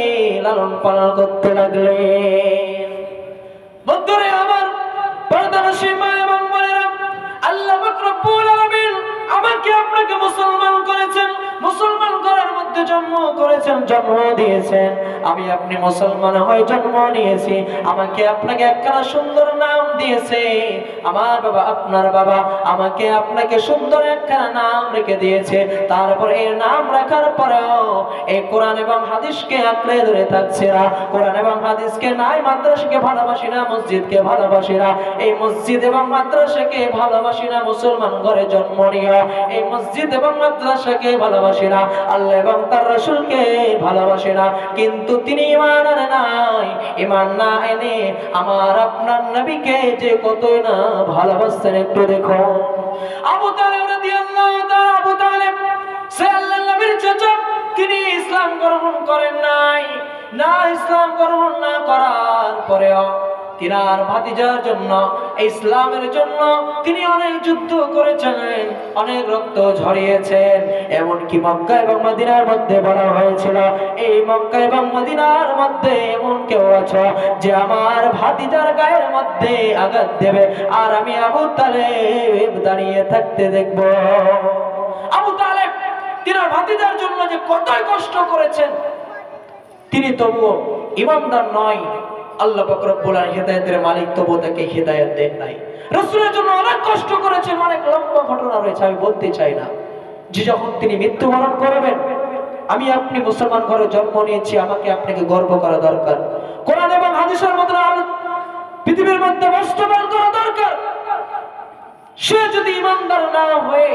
লালন পালন করতে লাগলেন। বন্ধুরে আমার, পর্দানশীল মা এবং বোনেরা, আল্লাহ পাক রব্বুল আলামিন আমাকে আপনাকে মুসলমান করেছেন, মুসলমান করার মধ্যে জন্ম করেছেন, জন্ম দিয়েছেন। আমি আপনি মুসলমান হয়ে জন্ম নিয়েছি, আমাকে আপনাকে একখানা সুন্দর নাম দিয়েছে। আমার বাবা, আপনার বাবা আমাকে আপনাকে সুন্দর একখানা নাম রেখে দিয়েছে। তারপর এই নাম রাখার পরেও এই কোরআন এবং হাদিসকে আঁকড়ে ধরে থাকছে না। কোরআন এবং হাদিসকে নাই, মাদ্রাসাকে ভালোবাসি না, মসজিদকে ভালোবাসি না। এই মসজিদ এবং মাদ্রাসাকে ভালোবাসি না, মুসলমান ঘরে জন্ম নিয়ে এই মসজিদ এবং মাদ্রাসাকে ভালোবাসি না, আল্লাহ এবং তার রাসূলকে ভালোবাসি না। কিন্তু তিনি ঈমান আনে নাই। ঈমান না এনে আমার আপনার নবীকে যে কতই না ভালোবাসতেন, একটু দেখো। আবু তালেব রাদিয়াল্লাহু তাআলা, আবু তালেব সে আল্লাহর নবীর চাচা, তিনি ইসলাম গ্রহণ করেন নাই। না, ইসলাম গ্রহণ না করার পরেও তিনার ভাতিজার জন্য, ইসলামের জন্য তিনি অনেক যুদ্ধ করেছেন, অনেক রক্ত ঝরিয়েছেন। এমনকি মক্কা এবং মদিনার মধ্যে বলা হয়েছিল, এই মক্কা এবং মদিনার মধ্যে এমন কেউ আছে যে আমার ভাতিজার গায়ের মধ্যে আঘাত দেবে, আর আমি আবু তালেব দাঁড়িয়ে থাকতে দেখব। আবু তালেব তিনার ভাতিজার জন্য যে কতই কষ্ট করেছেন, তিনি তবুও ইমানদার নয়। আল্লাহ পাক রব্বুল আলামিন হেদায়েতের মালিক, তবুও তাকে হেদায়েত দেন নাই। রাসূলের জন্য অনেক কষ্ট করেছেন, অনেক লম্বা ঘটনা রয়েছে, আমি বলতে চাই না। যে যখন তিনি মৃত্যুবরণ করবেন, আমি আপনি মুসলমান ঘরে জন্ম নিয়েছি, আমাকে আপনাকে গর্ব করা দরকার। কোরআন এবং হাদিসের মতো পৃথিবীর মধ্যে বাস্তবায়ন করা দরকার। সে যদি ইমানদার না হয়ে,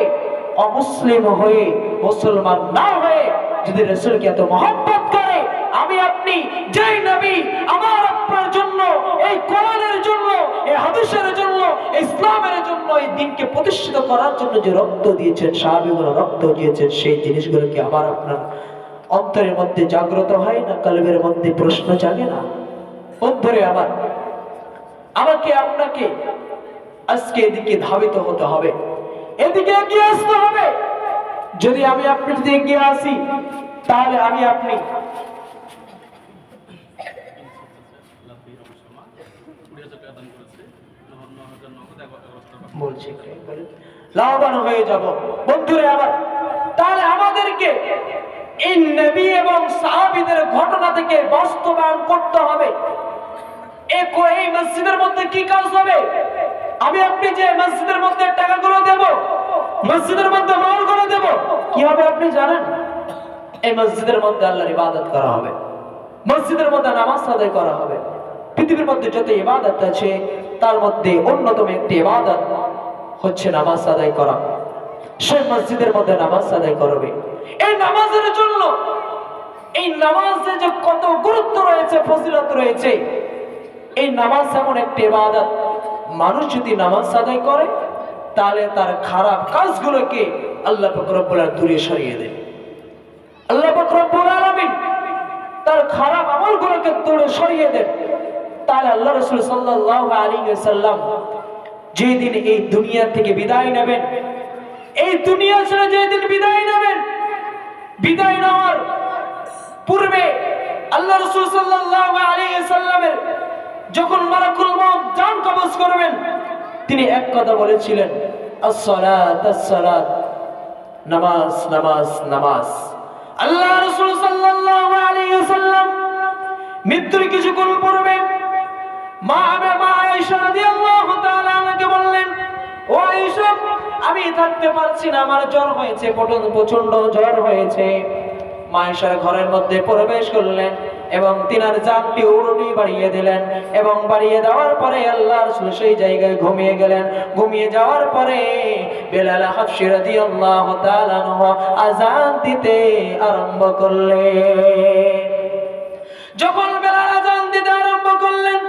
অমুসলিম হয়ে, মুসলমান না হয়ে যদি রাসূলকে এত মহব্বত করে, আমি আপনি যেই নবী আমার আপনার জন্য, এই কোরআনের জন্য, এই হাদিসের জন্য, ইসলামের জন্য, এই দ্বীনকে প্রতিষ্ঠিত করার জন্য যে রক্ত দিয়েছেন, সাহাবীগণ রক্ত দিয়েছেন, সেই জিনিসগুলোকে আমার আপনার অন্তরের মধ্যে জাগ্রত হয় না? কলবের মধ্যে প্রশ্ন জাগে না? বন্ধুরে আমার, আমাকে আপনাকে আজকে এদিকে ধাবিত হতে হবে, এদিকে এগিয়ে আসতে হবে। যদি আমি আপনি যদি এগিয়ে আসি, তাহলে আমি আপনি বলছি লাভবান হয়ে যাব। বন্ধুরে আমার, তাহলে আমাদেরকে এই নবী এবং সাহাবীদের ঘটনা থেকে বাস্তবায়ন করতে হবে। এই মসজিদের মধ্যে কি কাজ হবে? আমি আপনি যে মসজিদের মধ্যে টাকাগুলো দেব, মসজিদের মধ্যে মালগুলো দেব, কি হবে আপনি জানেন? এই মসজিদের মধ্যে আল্লাহর ইবাদত করা হবে, মসজিদের মধ্যে নামাজ আদায় করা হবে। পৃথিবীর মধ্যে যত ইবাদত আছে, তার মধ্যে অন্যতম একটি ইবাদত হচ্ছে নামাজ আদায় করা। সেই মসজিদের মধ্যে নামাজ আদায় করবে। এই নামাজের জন্য, এই নামাজে যে কত গুরুত্ব রয়েছে, ফজিলত রয়েছে। এই নামাজ এমন একটি ইবাদত, মানুষ যদি নামাজ আদায় করে, তাহলে তার খারাপ কাজগুলোকে আল্লাহ পাক রব্বুল আলামিন দূরে সরিয়ে দেন। আল্লাহ পাক রব্বুল আলামিন তার খারাপ আমলগুলোকে দূরে সরিয়ে দেন। তাহলে আল্লাহ রাসূল সাল্লাল্লাহু আলাইহি ওয়াসাল্লাম যেদিন এই দুনিয়া থেকে বিদায় নেবেন, এই দুনিয়া ছেড়ে যেদিন বিদায় নেবেন, বিদায় নেওয়ার পূর্বে আল্লাহ রাসূল সাল্লাল্লাহু আলাইহি ওয়াসাল্লামের যখন মালাকুল মউত জান কবজ করবেন, তিনি এক কথা বলেছিলেন, as-salat as-salat, নামাজ নামাজ নামাজ। আল্লাহ রাসূল সাল্লাল্লাহু আলাইহি ওয়াসাল্লাম মৃত্যুর কিছুক্ষণ পূর্বে মা আয়েশা রাদিয়াল্লাহু তাআলা আনহাকে বললেন, ও আয়েশা, আমি থাকতে পারছি না, আমার জ্বর হয়েছে, প্রচন্ড জ্বর হয়েছে। মা আয়েশার ঘরের মধ্যে প্রবেশ করলেন এবং তিনার জানটি উরুটি বাড়িয়ে দিলেন, এবং বাড়িয়ে দেওয়ার পরে আল্লাহ রাসূল সেই জায়গায় ঘুমিয়ে গেলেন। ঘুমিয়ে যাওয়ার পরে বেলাল হাবশী রাদিয়াল্লাহু তাআলা আনহু আযান দিতে আরম্ভ করলেন। যখন বেলাল আযান দিতে আরম্ভ করলেন,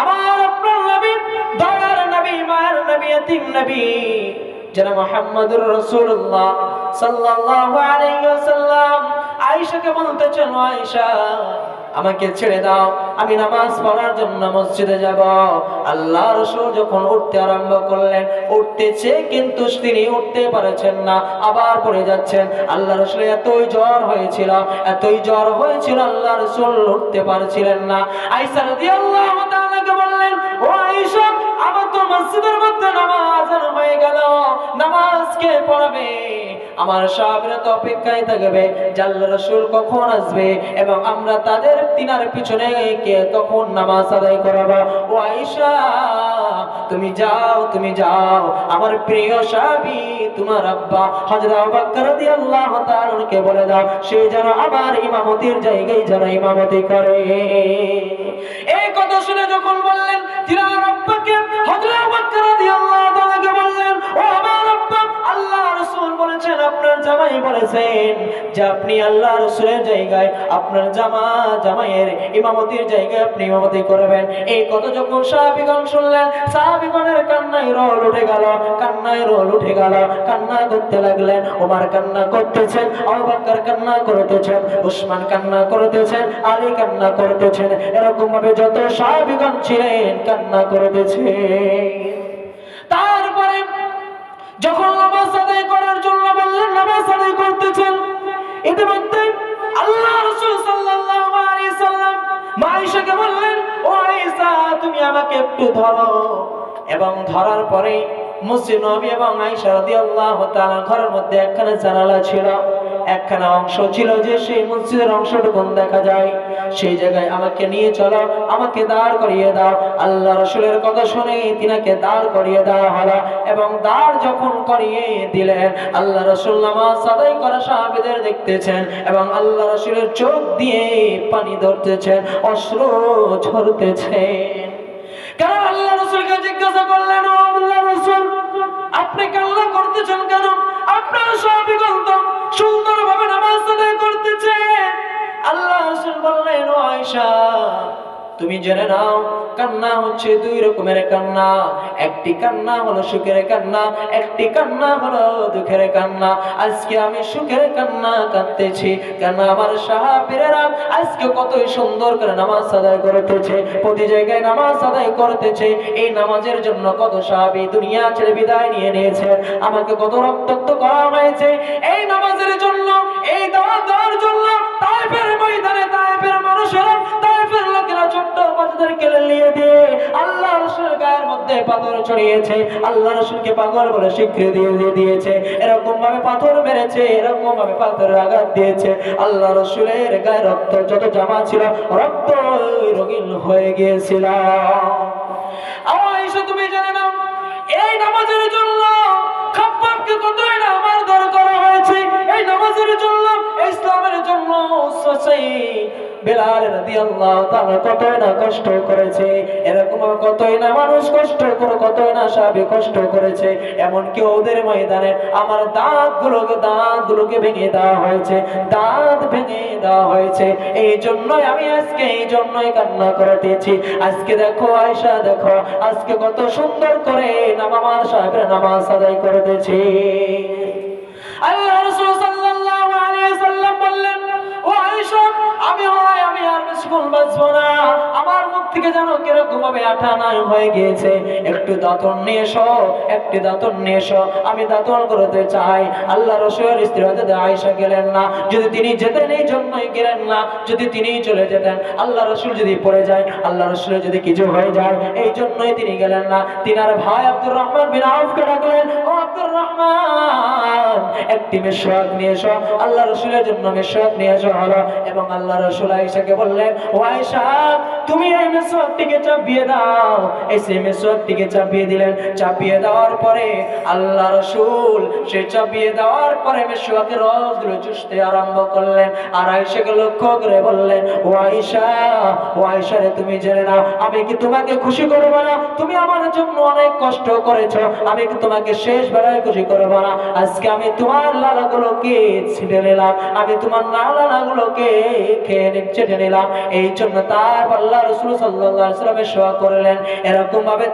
আমার আপনার নবী, দয়ার নবী, মায়ের নবী ইয়াতীম নবী জনাব মুহাম্মদুর রাসূলুল্লাহ সাল্লাল্লাহু আলাইহি ওয়াসাল্লাম আয়েশাকে বলতেছেন, আয়েশা আমাকে ছেড়ে দাও, আমি নামাজ পড়ার জন্য মসজিদে যাব। আল্লাহ রাসূল যখন উঠতে আরম্ভ করলেন, উঠতেছে কিন্তু তিনি উঠতে পারছেন না, আবার পড়ে যাচ্ছেন। আল্লাহ রাসূল এতই জ্বর হয়েছিল, এতই জ্বর হয়েছিল, আল্লাহ রাসূল উঠতে পারছিলেন না। আয়েশা রাদিয়াল্লাহু তাআলাকে বললেন, ও আয়েশা, আমার তো মসজিদের মধ্যে নামাজ হয়ে গেল, নামাজ কে পড়াবে? আমার সাহাবীরা তো অপেক্ষায় থাকবে যে আল্লাহ রাসূল কখন আসবে এবং আমরা তাদের তিনার পিছনে কে কখন নামাজ আদায় করাবো। ও আয়েশা, তুমি যাও, তুমি যাও, আমার প্রিয় সাহাবী তোমার আব্বা হযরত আবু বকর রাদিয়াল্লাহু তাআলাকে বলে দাও সে যেন আমার ইমামতির জায়গায় যেন ইমামতি করে। এই কথা শুনে যখন বললেন, তিনার আব্বাকে হযরত আবু বকর রাদিয়াল্লাহু তাআলাকে বললেন, ও আমার আব্বা, আল্লাহ রাসূল বলেছেন, আপনার জামাই বলেছেন যে আপনি আল্লাহ রাসূলের জায়গায় আপনার জামাইয়ের ইমামতির জায়গায় আপনি ইমামতি করবেন। এই কথা যখন সাহাবীগণ শুনলেন, সাহাবীগণের কান্নায় রোল উঠে গেল, কান্নায় রোল উঠে গেল, কান্না করতে লাগলেন। ওমর কান্না করতেছেন, আবু বকর কান্না করতেছেন, উসমান কান্না করতেছেন, আলী কান্না করতেছেন, এরকম ভাবে যত সাহাবীগণ ছিলেন কান্না করতেছে। তারপরে যখন নামাজ আদায় করার জন্য বললেন, নামাজ আদায় করতেছেন, ইতিমধ্যে আল্লাহ রাসূল সাল্লাল্লাহু আলাইহি সাল্লাম মা আয়েশাকে বললেন, ও আয়েশা, তুমি আমাকে একটু ধরো। এবং ধরার পরে মসজিদ নববী এবং আয়েশা রাদিয়াল্লাহু তাআলা ঘরের মধ্যে একখানা জানালা ছিল, একখানা অংশ ছিল যে সেই মসজিদের অংশটুকু দেখা যায়, সেই জায়গায় আমাকে নিয়ে চলো, আমাকে দাঁড় করিয়ে দাও। আল্লাহ রাসূলের কথা শুনে তিনাকে দাঁড় করিয়ে দেওয়া হলো এবং দাঁড় যখন করিয়ে দিলেন, আল্লাহ রাসূল নামাজ আদায় করা সাহাবীদের দেখতেছেন এবং আল্লাহ রাসূলের চোখ দিয়ে পানি ধরতেছেন, অশ্রু ঝরতেছে। কারণ আল্লাহ রাসূলকে জিজ্ঞাসা করলেন, ও আল্লাহর রাসূল, আপনি কান্না করতেছেন কেন? আপনার সাহাবীগণ তো সুন্দরভাবে নামাজ আদায় করতেছে। আল্লাহ রাসূল বললেন, ও আয়েশা, তুমি জেনে নাও, কান্না হচ্ছে দুই রকমের কান্না। একটি কান্না হলো সুখের কান্না, একটি কান্না হলো দুঃখের কান্না। আজকে আমি সুখের কান্না কাঁদতেছি, কেন আমার সাহাবীরা আজকে কতই সুন্দর করে নামাজ আদায় করতেছে, প্রতি জায়গায় নামাজ আদায় করতেছে। এই নামাজের জন্য কত সাহাবী দুনিয়া ছেড়ে বিদায় নিয়ে নিয়েছে, আমাকে কত রক্তাক্ত করা হয়েছে এই নামাজের জন্য, এই দাওয়াত দেওয়ার জন্য। তায়েফের ময়দানে তায়েফের মানুষেরা, তায়েফের লোকেরা ছোট্ট বাচ্চাদেরকে নিয়ে দিয়ে আল্লাহ রাসূলের গায়ের মধ্যে পাথর ছড়িয়েছে, আল্লাহ রাসূলকে পাগল বলে স্বীকৃতি দিয়ে দিয়েছে, এরকম ভাবে পাথর মেরেছে, এরকম ভাবে পাথরের আঘাত দিয়েছে। আল্লাহ রাসূলের গায়ে রক্ত যত জমা ছিল, রক্ত রঙিন হয়ে গিয়েছিল। আয়েশা, তুমি জানো না এই নামাজের জন্য খাব্বাবকে কতই না মারধর করা হয়েছে, এই নামাজের জন্য, ইসলামের জন্য বেলাল রাদিয়াল্লাহু তাআলা কতই না কষ্ট করেছে, এরকম কতই না মানুষ কষ্ট করে, কতই না সাহাবী কষ্ট করেছে। এমনকি ওদের ময়দানে আমার দাঁতগুলোকে ভেঙে দেওয়া হয়েছে, দাঁত ভেঙে দেওয়া হয়েছে। এই জন্যই আমি আজকে এই জন্যই কান্না করতেছি। আজকে দেখো আয়েশা, দেখো আজকে কত সুন্দর করে আমার সাহাবীরা নামাজ আদায় করতেছে। আল্লাহ রাসূল সাল্লাল্লাহু আলাইহি সাল্লাম বললেন, ও আয়েশা, আমি আর বেশিক্ষণ বাঁচবো না, আমার মুখ থেকে যেন কিরকম ভাবে আঠা নাই হয়ে গিয়েছে, একটু দাঁতন নিয়ে এসো, একটি দাঁতন নিয়ে এসো, আমি দাঁতন করতে চাই। আল্লাহ রাসূলের স্ত্রী হযরত আয়েশা গেলেন না, যদি তিনি যেতেন এই জন্যই গেলেন না, যদি তিনি চলে যেতেন, আল্লাহ রাসূল যদি পড়ে যায়, আল্লাহ রাসূলের যদি কিছু হয়ে যায়, এই জন্যই তিনি গেলেন না। তিনার ভাই আব্দুর রহমান বিন আউফকে ডাকলেন, ও আব্দুর রহমান, একটি মিশওয়াক নিয়ে এসো, আল্লাহ রাসূলের জন্য মিশওয়াক নিয়ে এসো হলো। এবং আল্লাহ রাসূল আয়েশাকে বললেন, ও আয়েশা, তুমি এই মিশওয়াকটিকে চাপিয়ে দাও। এই মিশওয়াকটিকে চাপিয়ে দিলেন। চাপিয়ে দেওয়ার পরে আল্লাহ রাসূল সে চাপিয়ে দেওয়ার পরে মিশওয়াকের রসগুলো চুষতে আরম্ভ করলেন। আর আয়েশাকে লক্ষ্য করে বললেন, ও আয়েশা, ও আয়েশা রে, তুমি জেনে নাও, আমি কি তোমাকে খুশি করব না? তুমি আমার জন্য অনেক কষ্ট করেছো, আমি কি তোমাকে শেষ বেলায় খুশি করব না? আজকে আমি তোমার লালাগুলোকে ছিঁড়ে নিলাম, আমি তোমার লালাগুলোকে চেটে নিলাম। এই জন্য তার আল্লাহ রাসূল সাল্লাল্লাহু আলাইহি ওয়াসাল্লামের সেবা করলেন। এরকম ভাবে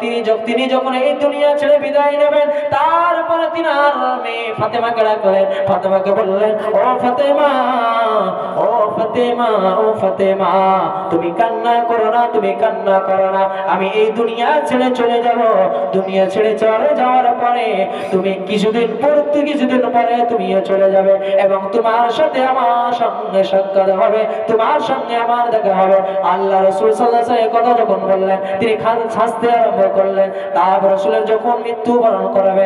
তিনি যখন এই দুনিয়া ছেড়ে বিদায় নেবেন, তারপরে তিনি আর মেয়ে ফাতেমাকে ডাকলেন। ফাতেমাকে বললেন, ও ফাতেমা, ও ফাতেমা, ও ফাতেমা, তুমি কান্না করো না, তুমি কান্না করো না। আমি এই দুনিয়া ছেড়ে চলে যাব। দুনিয়া ছেড়ে চলে যাওয়ার পরে তুমি কিছুদিন পরে তুমিও চলে যাবে এবং তোমার সাথে আমার সঙ্গে সাক্ষাৎ হবে, তোমার সঙ্গে আমার দেখা হবে। আল্লাহ রাসূল সাল্লাল্লাহু আলাইহি ওয়াসাল্লাম কথা যখন বললেন, তিনি হাসতে আরম্ভ করলেন। তারপর রাসূলের যখন মৃত্যুবরণ করাবে,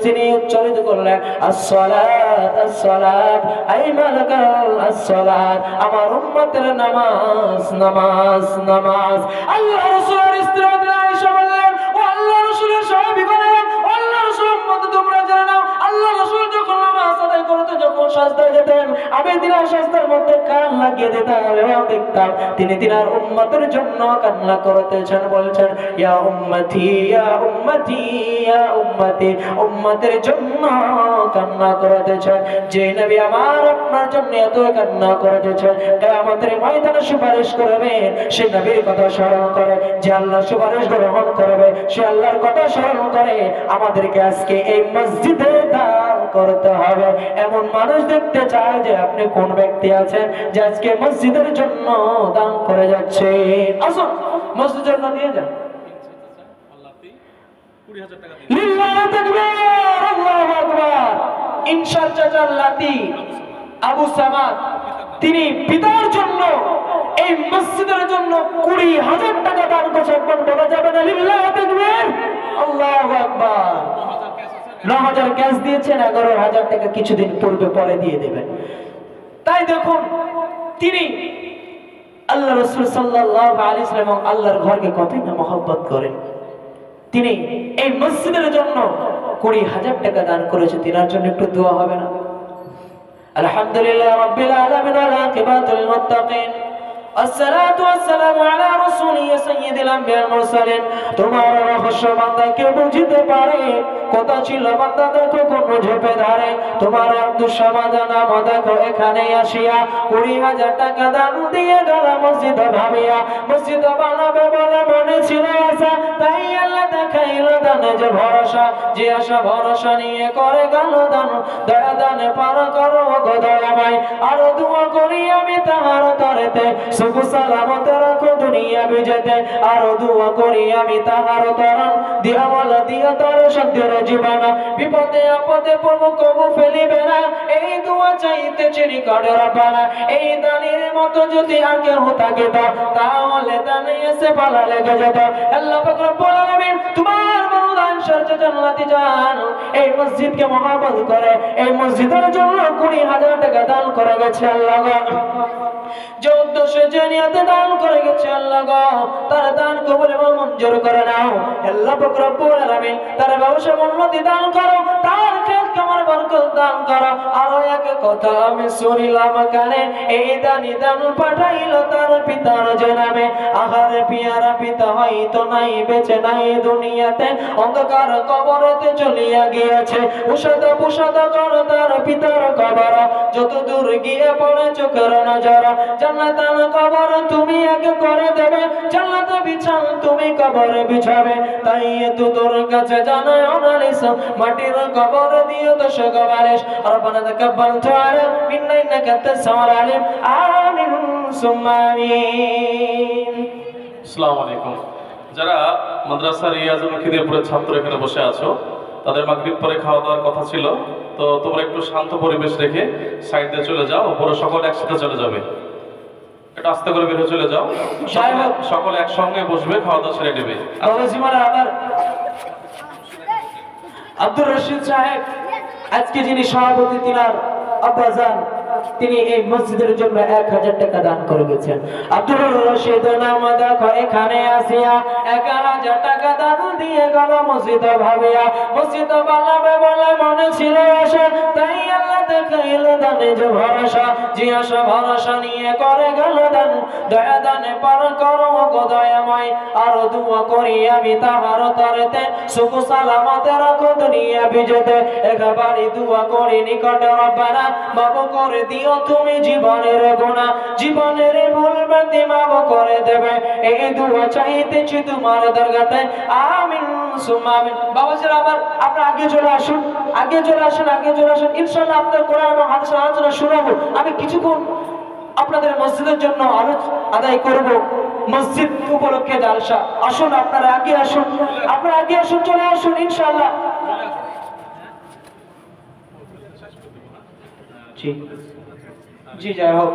তিনি উচ্চারিত করলেন, আসসালাত আসসালাত আইমালাকাল আসসালাত, আমার উম্মতের নামাজ নামাজ নামাজ। আল্লাহ রাসূলের স্ত্রী আয়েশা বললেন, ও আল্লাহ রাসূলের সাহাবী বললেন, ও আল্লাহ রাসূল উম্মত তোমরা জানো না, আল্লাহ রাসূল যখন নামাজ আদায় করতে যখন সাজদায় যেতেন, আমি তিনার সাজদার মধ্যে কান লাগিয়ে দিতাম এবং দেখতাম তিনি তিনার উম্মতের জন্য কান্না করতেছেন। বলছেন, ইয়া উম্মতি ইয়া উম্মতি ইয়া উম্মতি, উম্মতের জন্য কান্না করতেছেন। যে নবী আমার আপনার জন্য এত কান্না করতেছেন, কিয়ামতের ময়দানে সুপারিশ করবেন, সে নবীর কথা স্মরণ করে, যে আল্লাহ সুপারিশ গ্রহণ করবে, সে আল্লাহর কথা স্মরণ করে আমাদেরকে আজকে এই মসজিদে দান করতে হবে। এমন মানুষ দেখতে চায় যে আপনি কোন ব্যক্তি আছেন যে আজকে মসজিদের জন্য দান করে যাচ্ছে। আসুন মসজিদের জন্য দিয়ে যান। লিল্লাহি তাকবীর, আল্লাহু আকবার। ইনশার চাচার লাতি আবু সামাদ, তিনি পিতার জন্য এই মসজিদের জন্য 20,000 টাকা দান করেছেন। বলা যাবে না লিল্লাহি তাকবীর, আল্লাহু আকবার। 9,000 ক্যাশ দিয়েছেন, 11,000 টাকা কিছুদিন পরে দিয়ে দেবেন। তাই দেখুন, তিনি আল্লাহ রাসূল সাল্লাল্লাহু আলাইহি ওয়াসাল্লাম এবং আল্লাহর ঘরকে কতই না মহব্বত করেন। তিনি এই মসজিদের জন্য 20,000 টাকা দান করেছে। তিনার জন্য একটু দোয়া হবে না? আলহামদুলিল্লাহ রাব্বিল আলামিন ওয়াল আকিবাতুল মুত্তাকিন, আসসালাতু ওয়াসসালামু আলা রাসূলিহি সাইয়্যিদিল আম্বিয়া ওয়াল মুরসালিন। তোমার রহস্য বান্দা কেউ বুঝতে পারে, কথা ছিল বান্দা দেখো কোন ঝোপে ধারে, তোমার আব্দুস সামাদ নাম দেখো এখানে আসিয়া 20,000 টাকা দান দিয়ে গেল মসজিদ ভাবিয়া। মসজিদ বানাবে বলে মনে ছিল আশা, তাই আল্লাহ দেখাইল দানে যে ভরসা, যে আশা ভরসা নিয়ে করে গেল দান। দয়া দানে পার করো গো দয়াময়, আর দোয়া করি আমি তাহার তরেতে, সুখ সালামত রাখো দুনিয়া বিজেতে। আর দোয়া করি আমি তাহার তরণ, দিয়া বলা দিয়া তর সত্যের জীবন, বিপদে আপদে পড়বো কবু ফেলিবে না, এই দোয়া চাইতে চিনি করে রব্বানা। এই দানের মতো যদি আর কেউ থাকে তাহলে দানে এসে পালা লেগে যেত। আল্লাহ পাক রব্বুল আলামিন তোমার বান্দা ইনশাআল্লাহ জান্নাতে যান, এই মসজিদকে মহব্বত করে এই মসজিদের জন্য 20,000 টাকা দান করে গেছে। আল্লাহ যে উদ্দেশ্যে যে নিয়তে দান করে গেছে, আল্লাহ গো তার দান কবুল এবং মঞ্জুর করে নাও। আল্লাহ পাক রব্বুল আলামিন তার ব্যবসা উন্নতি দান করো, তার খেত কামার বরকত দান করো। আর এক কথা আমি শুনিলাম কানে, এই দানি দান পাঠাইল তার পিতার জনাবে। আহারে পিয়ারা পিতা হয়তো নাই, বেঁচে নাই দুনিয়াতে, অন্ধকার কবরেতে চলিয়া গিয়েছে। উষাদা পুষাদা কর তার পিতার কবর, যত দূর গিয়ে পড়ে চোখের নজর। জান্নাতাল কবর তুমি আগে করে দেবে, জান্নাতে বিছান তুমি কবরে বিছাবে। তাই তো তোর কাছে জানাই অনালিস, মাটির কবর দিও তো সুগবারিশ। রব্বানা তাকাব্বাল তুআলা মিন্না ইন্নাকা আনতাস সামিউল আলিম। আমিন সুম্মা আমিন। আসসালামু আলাইকুম। যারা মাদ্রাসার রিয়াজুল খিদিরপুরের ছাত্র এখানে বসে আছো, তাদের মাগরিব পরে খাওয়া দাওয়ার কথা ছিল, তো তোমরা একটু শান্ত পরিবেশ রেখে সাইডে চলে যাও, উপরে সকলে একসাথে চলে যাবে। এটা আস্তে করে বের হয়ে চলে যাও, সকলে একসঙ্গে বসবে, খাওয়া দাওয়া ছেড়ে নেবে। আব্দুর রশিদ সাহেব আজকে যিনি সভাপতি, তিনার আব্বাজান, তিনি এই মসজিদের জন্য 1,000 টাকা দান করে গেছেন। আব্দুর রশিদ নাম দেখো এখানে আসিয়া 1,000 টাকা দান দিয়ে গেল মসজিদ ভাবিয়া। মসজিদ বানাবে বলে মনে ছিল আশা, তাই আল্লাহ দেখাইল দানে যে ভরসা, যে আশা ভরসা নিয়ে করে গেল দান। দয়া দানে পার করো গো দয়াময়, আর দোয়া করি আমি তাহার তরেতে, সুখ সালামতে রাখো দুনিয়া বিজেতে। একবারই দোয়া করি নিকটে রব্বানা, মাফ করে দিও তুমি জীবনের গুনাহ, জীবনের ভুল ভ্রান্তি মাফ করে দেবে। এই দোয়া চাইতেছি তোমার দরগাতে, আমিন সুম্মা আমিন। বাবাজিরা আমার, আপনারা আগে চলে আসুন, আগে চলে আসুন, আগে চলে আসুন। ইনশাআল্লাহ আপনাদের কোরআন এবং হাদিসের আলোচনা শোনাবো। আমি কিছুক্ষণ আপনাদের মসজিদের জন্য আদায় করব, মসজিদ উপলক্ষে জালসা। আসুন আপনারা আগে আসুন, আপনারা আগে আসুন, চলে আসুন ইনশাআল্লাহ। জি জি, যাই হোক,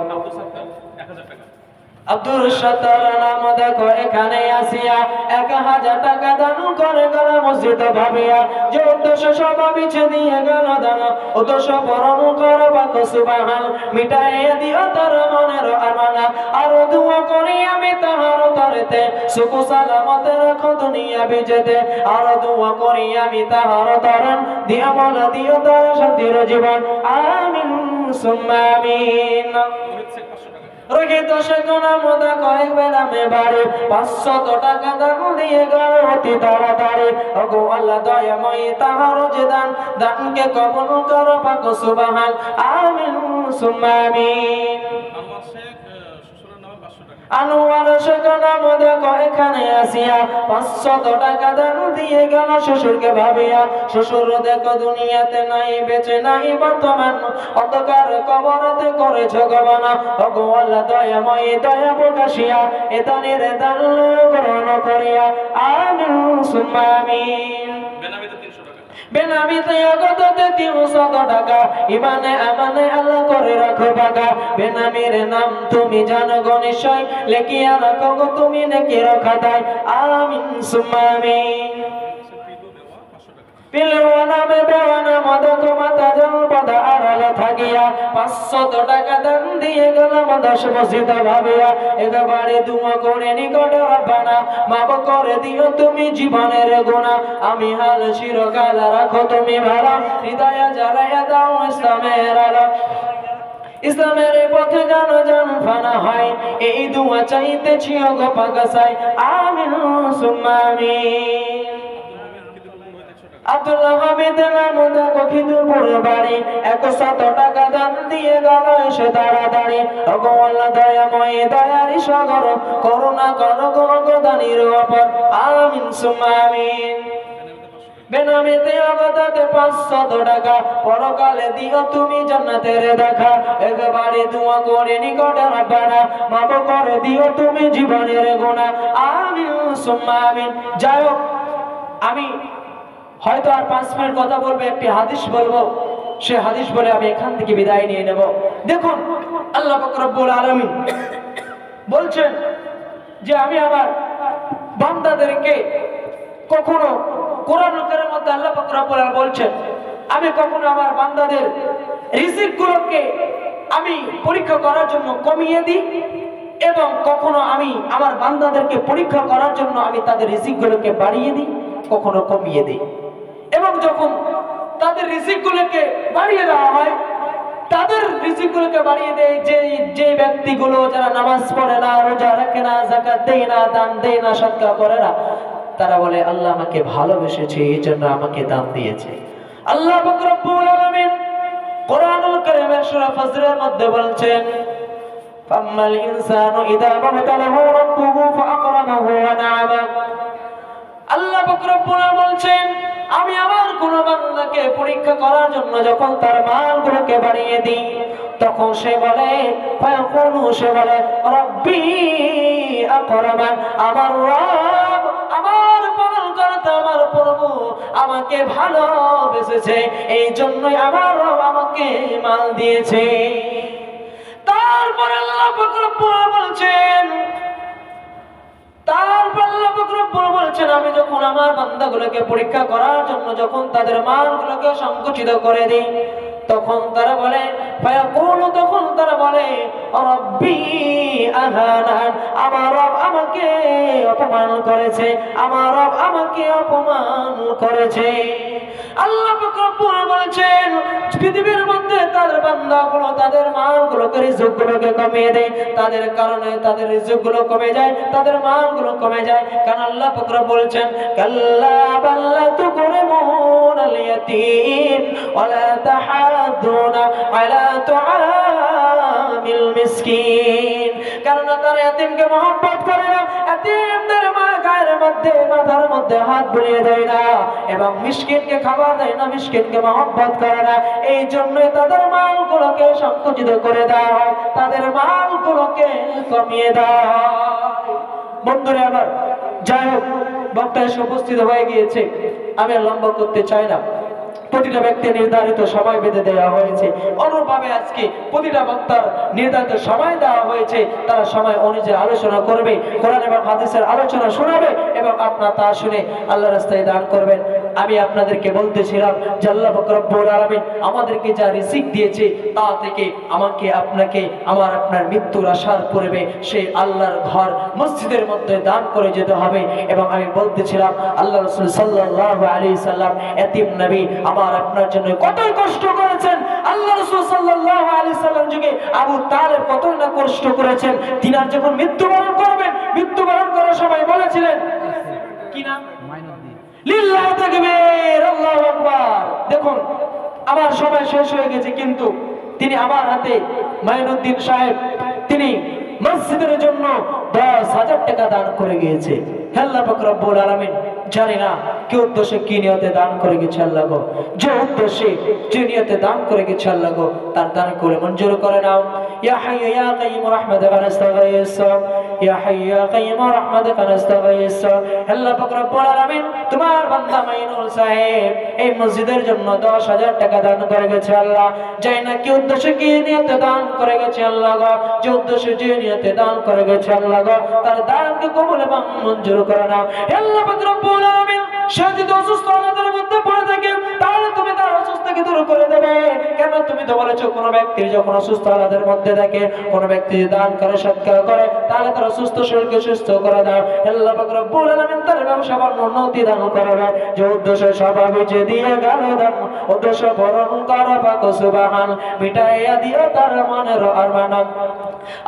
আব্দুল সত্তার নাম দেখো এখানে আসিয়া 1000 টাকা দান করে গেল মসজিদ ভাবিয়া, যে উদ্দেশ্য সব বিছে দিয়ে গেল দান, উদ্দেশ্য পরম করবাক সুবহান, মিটাইয়া দিও তার মনের আরমানা। আর দোয়া করি আমি তাহার তরেতে, সুখ সালামতে রাখো দুনিয়া বিজেতে। আর দোয়া করি আমি তাহার তরণ, দিয়া বলা দিও তার শান্তির জীবন, আমিন সুম্মা আমিন। রোহিত সেগুনা মোদা কয়েক বেড়ামে বাড়ি, 500 টাকা দান দিয়ে গেল অতি তাড়াতাড়ি। ওগো আল্লাহ দয়াময়ী তাহার যে দান, দানকে কবুল করো পাক সুবহান, আমিন সুম্মা আমিন। আনোয়ার সেগুনা মোদা এখানে আসিয়া 500 টাকা দান দিয়ে গেল শ্বশুরকে ভাবিয়া, শ্বশুর দেখো দুনিয়াতে নাই, বেঁচে নাই বর্তমান, অন্ধকার কবরতে করেছ গমন। ওগো আল্লাহ দয়াময়ী দয়া প্রকাশিয়া, এ দানের দান গ্রহণ করিয়া, আমিন সুম্মা আমিন। বেনামিতে আগততে 300 টাকা, ইমানে আমানে আল্লাহ করে রাখো বাগা। বেনামির নাম তুমি জানো গো নিশ্চয়, লেখিয়া রাখো গো তুমি নেকির খাতায়, আমিন সুম্মা আমিন। পিলওয়ানা মে বেওয়ানা মদক মাতা জলপদা আড়ালে থাকিয়া, 500 টাকা দান দিয়ে গেলাম 10 মসজিদ ভাবিয়া। একবারে দোয়া করে নিকটে রব্বানা, মাফ করে দিও তুমি জীবনের গুনাহ, আমি হাল চিরকাল রাখো তুমি ভালো, হৃদয় জ্বালাইয়া দাও ইসলামের আলো। ইসলামের পথে জানো জান ফানা হয়, এই দোয়া চাইতেছি ওগো পাগাসাই, আমিন সুম্মা আমিন। আব্দুল্লাহ হামিদ নাম দেখো খিদুরপুর বাড়ি, 100 টাকা দান দিয়ে গেল এসে তাড়াতাড়ি। ওগো আল্লাহ দয়াময়ী দয়ারি সাগর, করুণা করো গো দানির ওপর, আমিন সুম্মা আমিন। বেনামিতে অগদাতে 500 টাকা, পরকালে দিও তুমি জান্নাতের দেখা। একবারে দোয়া করে নিকটে রব্বানা, মাফ করে দিও তুমি জীবনের গুনাহ, আমিন সুম্মা আমিন। যাই হোক, আমি হয়তো আর 5 মিনিট কথা বলবো, একটি হাদিস বলবো, সে হাদিস বলে আমি এখান থেকে বিদায় নিয়ে নেব। দেখুন আল্লাহ পাক রব্বুল আলামিন বলছেন যে আমি আমার বান্দাদেরকে কখনো, কোরআনের মধ্যে আল্লাহ পাক রব্বুল আলামিন বলছেন, আমি কখনো আমার বান্দাদের রিজিকগুলোকে আমি পরীক্ষা করার জন্য কমিয়ে দিই, এবং কখনো আমি আমার বান্দাদেরকে পরীক্ষা করার জন্য আমি তাদের রিজিকগুলোকে বাড়িয়ে দিই, কখনো কমিয়ে দিই। এবং যখন তাদের রিজিকগুলোকে বাড়িয়ে দেওয়া হয়, তাদের রিজিকগুলোকে বাড়িয়ে দেয় যে ব্যক্তিগুলো যারা নামাজ পড়ে না, রোজা রাখে না, যাকাত দেয় না, দান দেয় না, সদকা করে না, তারা বলে আল্লাহ আমাকে ভালোবেসেছে, এই জন্য আমাকে দান দিয়েছে। আল্লাহ পাক রব্বুল আলামিন কোরআনুল কারীমের সূরা ফাজরের মধ্যে বলছেন, ফাম্মাল ইনসানু ইযা মাবতালাহু রাব্বুহু ফাআকরামাহু ওয়া না'আমা। আল্লাহ পাক রব্বুল আলামিন বলছেন, আমি আমার কোন বান্দাকে পরীক্ষা করার জন্য যখন তার মালগুলোকে বাড়িয়ে দিই, তখন সে বলে, সে বলে রব্বি আকরামান, আমার রব, আমার পালনকর্তা, আমার প্রভু আমাকে ভালোবেসেছে, এই জন্যই আমার রব আমাকে মাল দিয়েছে। তারপর আল্লাহ পাক রব্বুল আলামিন বলছেন, আমি যখন আমার বান্দাগুলোকে পরীক্ষা করার জন্য যখন তাদের মালগুলোকে সংকুচিত করে দিই, তখন তারা বলে, তখন তারা বলে রব্বি আহানান, আমার রব আমাকে অপমান করেছে, আমার রব আমাকে অপমান করেছে। আল্লাহ পাক রব্বুল আলামিন বলেছেন, পৃথিবীর মধ্যে তাদের বান্দাগুলো তাদের মালগুলোকে, রিজিকগুলোকে কমিয়ে দেয়, তাদের কারণে তাদের রিজিকগুলো কমে যায়, তাদের মালগুলো কমে যায়। কারণ আল্লাহ পাক রব্বুল বলেছেন, কাল্লা বাল্লা তুকরিমুনাল ইয়াতীম ওয়া লা তাহাদ্দুনা আলা তুআম মিসকিন, কারণ তারা এতিমকে মহব্বত করে না, এতিমদের গায়ের মধ্যে মাথার মধ্যে হাত বুলিয়ে দেয় না এবং মিসকিনকে খাবার দেয় না, মিসকিনকে মহব্বত করে না। এই জন্যই তাদের মালগুলোকে সংকুচিত করে দেওয়া হয়, তাদের মালগুলোকে কমিয়ে দেওয়া হয়। বন্ধুরা আমার, যাই হোক, বক্তা এসে উপস্থিত হয়ে গিয়েছে, আমি আর লম্বা করতে চাই না। প্রতিটা ব্যক্তি নির্ধারিত সময় বেঁধে দেওয়া হয়েছে, অনুরূপভাবে আজকে প্রতিটা বক্তার নির্ধারিত সময় দেওয়া হয়েছে, তারা সময় অনুযায়ী আলোচনা করবে, কোরআন এবং হাদিসের আলোচনা শোনাবে এবং আপনারা তা শুনে আল্লাহর রাস্তায় দান করবেন। আমি আপনাদেরকে বলতেছিলাম যে আল্লাহ পাক রব্বুল আলামিন আমাদেরকে যা রিজিক দিয়েছে তা থেকে আমাকে আপনাকে আমার আপনার মৃত্যুর আসার পূর্বে সেই আল্লাহর ঘর মসজিদের মধ্যে দান করে যেতে হবে। এবং আমি বলতেছিলাম আল্লাহ রাসূল সাল্লাল্লাহু আলাইহি সাল্লাম এতিম নবী আমার আপনার জন্য কতই কষ্ট করেছেন। আল্লাহ রাসূল সাল্লাল্লাহু আলাইহি সাল্লাম যুগে আবু তালেব কতই না কষ্ট করেছেন। তিনি যখন মৃত্যুবরণ করবেন, মৃত্যুবরণ করার সময় বলেছিলেন কি নাম? লিল্লাহ তাকবীর, আল্লাহু আকবার। দেখুন আমার সময় শেষ হয়ে গেছে, কিন্তু তিনি আমার হাতে মাইনুদ্দিন সাহেব তিনি মসজিদের জন্য 10,000 টাকা দান করে গিয়েছে। আল্লাহ পাক রব্বুল আলামিন জানি না কি উদ্দেশ্যে কি নিয়তে দান করে গেছে আল্লাহ গো, যে উদ্দেশ্যে যে নিয়তে দান করে গেছে আল্লাহ গো তার দান করে মঞ্জুর করে নাও। ইয়া হাইয়্যু ইয়া কাইয়্যুম রাহমাতুকা নাস্তাগীস, ইয়া হাইয়্যু ইয়া কাইয়্যুম রাহমাতুকা নাস্তাগীস। আল্লাহ পাক রব্বুল আলামিন তোমার বান্দা মাইনুল সাহেব এই মসজিদের জন্য 10,000 টাকা দান করে গেছে আল্লাহ। জানি না কি উদ্দেশ্যে কি নিয়তে দান করে গেছে আল্লাহ গো, যে উদ্দেশ্যে যে নিয়তে দান করে গেছে আল্লাহ গো তার দানকে কবুল এবং মঞ্জুর করে নাও। আল্লাহ পাক রব্বুল আলামিন সে যদি অসুস্থ আমাদের মধ্যে পড়ে থাকে তাহলে তুমি তার অসুস্থতাকে দূর করে দেবে। কেন তুমি তো বলেছো কোন ব্যক্তি যখন অসুস্থ আমাদের মধ্যে থাকে, কোন ব্যক্তি দান করে সৎকার করে তাহলে তার অসুস্থ শরীরকে সুস্থ করে দাও। আল্লাহ পাক রব্বুল আলামিন তার ব্যবসা উন্নতি দান করবে, যে উদ্দেশ্য স্বভাবে যে দিয়ে গেল দান উদ্দেশ্য বরণ করো পাক সুবহান, মিটাইয়া দিও তার মনের আরমান।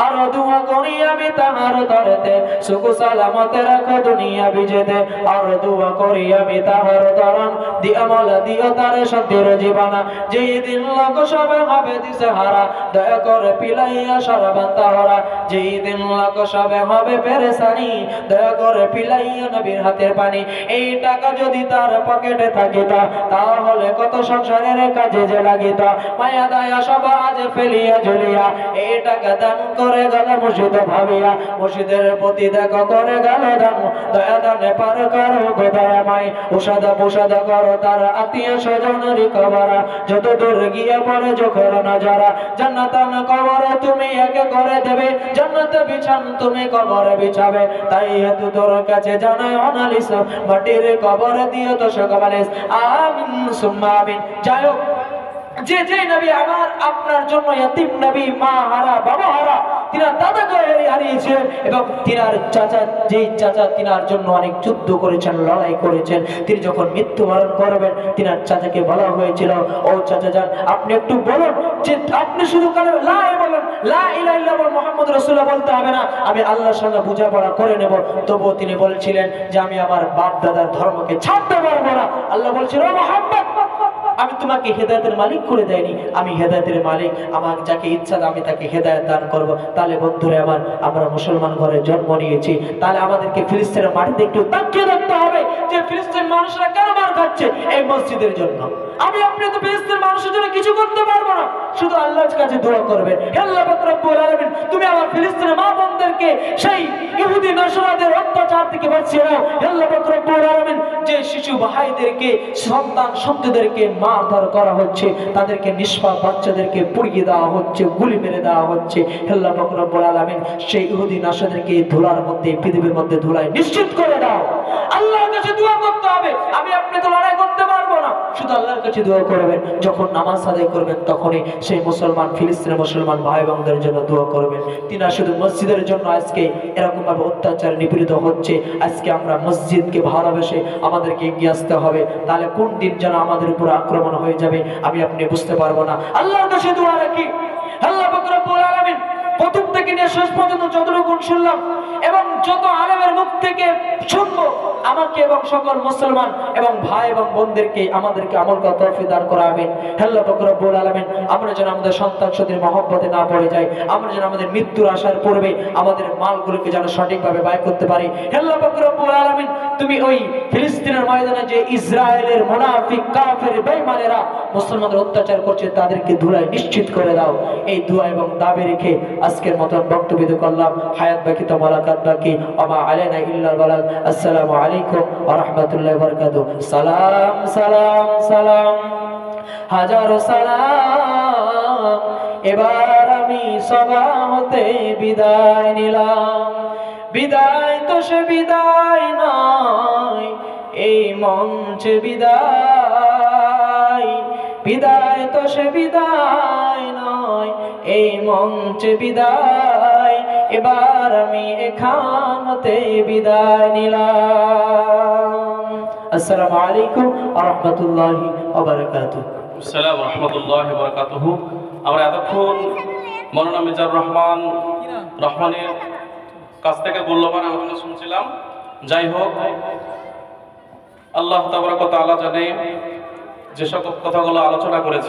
আর দুয়া করি আমি তাহার দরেতে সুখ সালামতে রাখো দুনিয়া বিজেতে। আর দুয়া করি আমি তাহার দরন দিয়া মালা দিও তারে শান্তির জীবনা। যেই দিন লোক সবে হবে দিশে হারা দয়া করে পিলাইয়া সারাবান তাহারা। যেই দিন লোক সবে হবে পেরেশানি দয়া করে পিলাইয়া নবীর হাতের পানি। এই টাকা যদি তার পকেটে থাকিত তাহলে কত সংসারের কাজে যে লাগিত। মায়া দয়া সব আজ ফেলিয়া ঝুলিয়া এই টাকা দান করে গেল মুর্শিদ ভাবিয়া। মুর্শিদের প্রতি দেখো করে গেল দান, দয়া দানে পার করো গো দয়াময়। উষাদা পুষাদা করো তার আত্মীয় স্বজনের কবরা, যত দূর গিয়ে পড়ে যখন নজরা। জান্নাতান কবরে তুমি একে করে দেবে, জান্নাতে বিছান তুমি কবরে বিছাবে। তাই হেতু তোর কাছে জানাই অনালিস মাটির কবরে দিও তো সকবালিস। আমিন সুম্মা আমিন। যাই হোক, যে যে নবী আমার আপনার জন্য ইতিম নবী, মা হারা বাবা হারা, তিনার দাদাকে হারিয়েছিলেন এবং তিনার চাচা, যেই চাচা তিনার জন্য অনেক যুদ্ধ করেছেন, লড়াই করেছেন, তিনি যখন মৃত্যুবরণ করবেন তিনার চাচাকে বলা হয়েছিল ও চাচা যান আপনি একটু বলুন যে আপনি শুধু লা ইলাহা ইল্লাল্লাহ মুহাম্মদ রাসূলুল্লাহ বলতে হবে না, আমি আল্লাহর সঙ্গে বোঝাপড়া করে নেব। তবুও তিনি বলছিলেন যে আমি আমার বাপ দাদার ধর্মকে ছাড়তে পারবো না। আল্লাহ বলছিল ও মুহাম্মদ আমি তোমাকে হেদায়েতের মালিক করে দেয়নি, আমি হেদায়েতের মালিক, আমার যাকে ইচ্ছা আমি তাকে হেদায়েত দান করব। তাহলে বন্ধুরা আমার, আমরা মুসলমান ঘরে জন্ম নিয়েছি, তাহলে আমাদেরকে ফিলিস্তিনের মাটিতে একটু তাকিয়ে দেখতে হবে যে ফিলিস্তিন মানুষরা কেন মার খাচ্ছে এই মসজিদের জন্য। আমি আপনি তো ফিলিস্তিন মানুষের জন্য কিছু করতে পারবো না, শুধু আল্লাহর কাছে দোয়া করবেন। আল্লাহ পাক রব্বুল আলামিন তুমি আমার ফিলিস্তিনের মা বোনদেরকে সেই ইহুদি নসরাদের অত্যাচার থেকে বাঁচিয়ে নাও। আল্লাহ পাক রব্বুল আলামিন যে শিশু ভাইদেরকে সন্তান সন্ততিদেরকে মারধর করা হচ্ছে, তাদেরকে নিষ্পাপ বাচ্চাদেরকে পুড়িয়ে দেওয়া হচ্ছে, গুলি মেরে দেওয়া হচ্ছে, আল্লাহ পাক রব্বুল আলামিন সেই ইহুদি নসরাদেরকে ধুলার মধ্যে, পৃথিবীর মধ্যে ধুলায় নিশ্চিত করে দাও। আল্লাহর কাছে দোয়া করতে হবে, আমি আপনি তো লড়াই করতে পারবো না, শুধু আল্লাহর কাছে দোয়া করবেন। যখন নামাজ আদায় করবেন তখনই সেই মুসলমান ফিলিস্তিনের মুসলমান ভাই বোনদের জন্য দোয়া করবেন। তিনারা শুধু মসজিদের জন্য আজকে এরকম ভাবে অত্যাচার নিপীড়িত হচ্ছে। আজকে আমরা মসজিদকে ভালোবেসে আমাদেরকে এগিয়ে আসতে হবে, তাহলে কোন দিন যেন আমাদের উপর আক্রমণ হয়ে যাবে আমি আপনি বুঝতে পারবো না। আল্লাহর কাছে দোয়া রাখি। আল্লাহ পাক রব্বুল আলামিন প্রথম থেকে নিয়ে শেষ পর্যন্ত যতটুকু শুনলাম এবং যত আলেমের মুখ থেকে শুনবো আমাকে এবং সকল মুসলমান এবং ভাই এবং বোনদেরকে আমাদেরকে আমল করার তৌফিক দান করা আমিন। হে আল্লাহ পাক রব্বুল আলামিন, আমরা যেন আমাদের সন্তান সন্তানের মহব্বতে না পড়ে যাই, আমরা যেন আমাদের মৃত্যুর আসার পূর্বে আমাদের মালগুলোকে যেন সঠিকভাবে ব্যয় করতে পারি। হে আল্লাহ পাক রব্বুল আলামিন, তুমি ওই ফিলিস্তিনের ময়দানে যে ইসরায়েলের মুনাফিক কাফের বেঈমানেরা মুসলমানদের অত্যাচার করছে তাদেরকে ধুলায় নিশ্চিত করে দাও। এই দোয়া এবং দাবি রেখে আজকের মতন বক্তব্য করলাম। হায়াত বাকি তো মোলাকাত বাকি, ওমা আলাইনা ইল্লাল বালাগ। আসসালামু আলাইকুম ওয়া রাহমাতুল্লাহি ওয়া বারাকাতুহু। সালাম সালাম সালাম হাজারো সালাম। এবার আমি সভা হতে বিদায় নিলাম। বিদায় তো সে বিদায় নয়, এই মঞ্চে বিদায়। বিদায় তো সে বিদায় নয়, এই মঞ্চে বিদায়। এবার আমি এখানতে বিদায় নিলাম। আসসালামু আলাইকুম ওয়া রাহমাতুল্লাহি ওয়া বারাকাতুহু। আসসালামু রাহমাতুল্লাহি ওয়া বারাকাতুহু। আমরা এতক্ষণ মৌলানা মিজানুর রহমান রহমানের কাছ থেকে মূল্যবান আলোচনা শুনছিলাম। যাই হোক, আল্লাহ তাবারাক ওয়া তাআলা জানে যে সকল কথাগুলো আলোচনা করেছে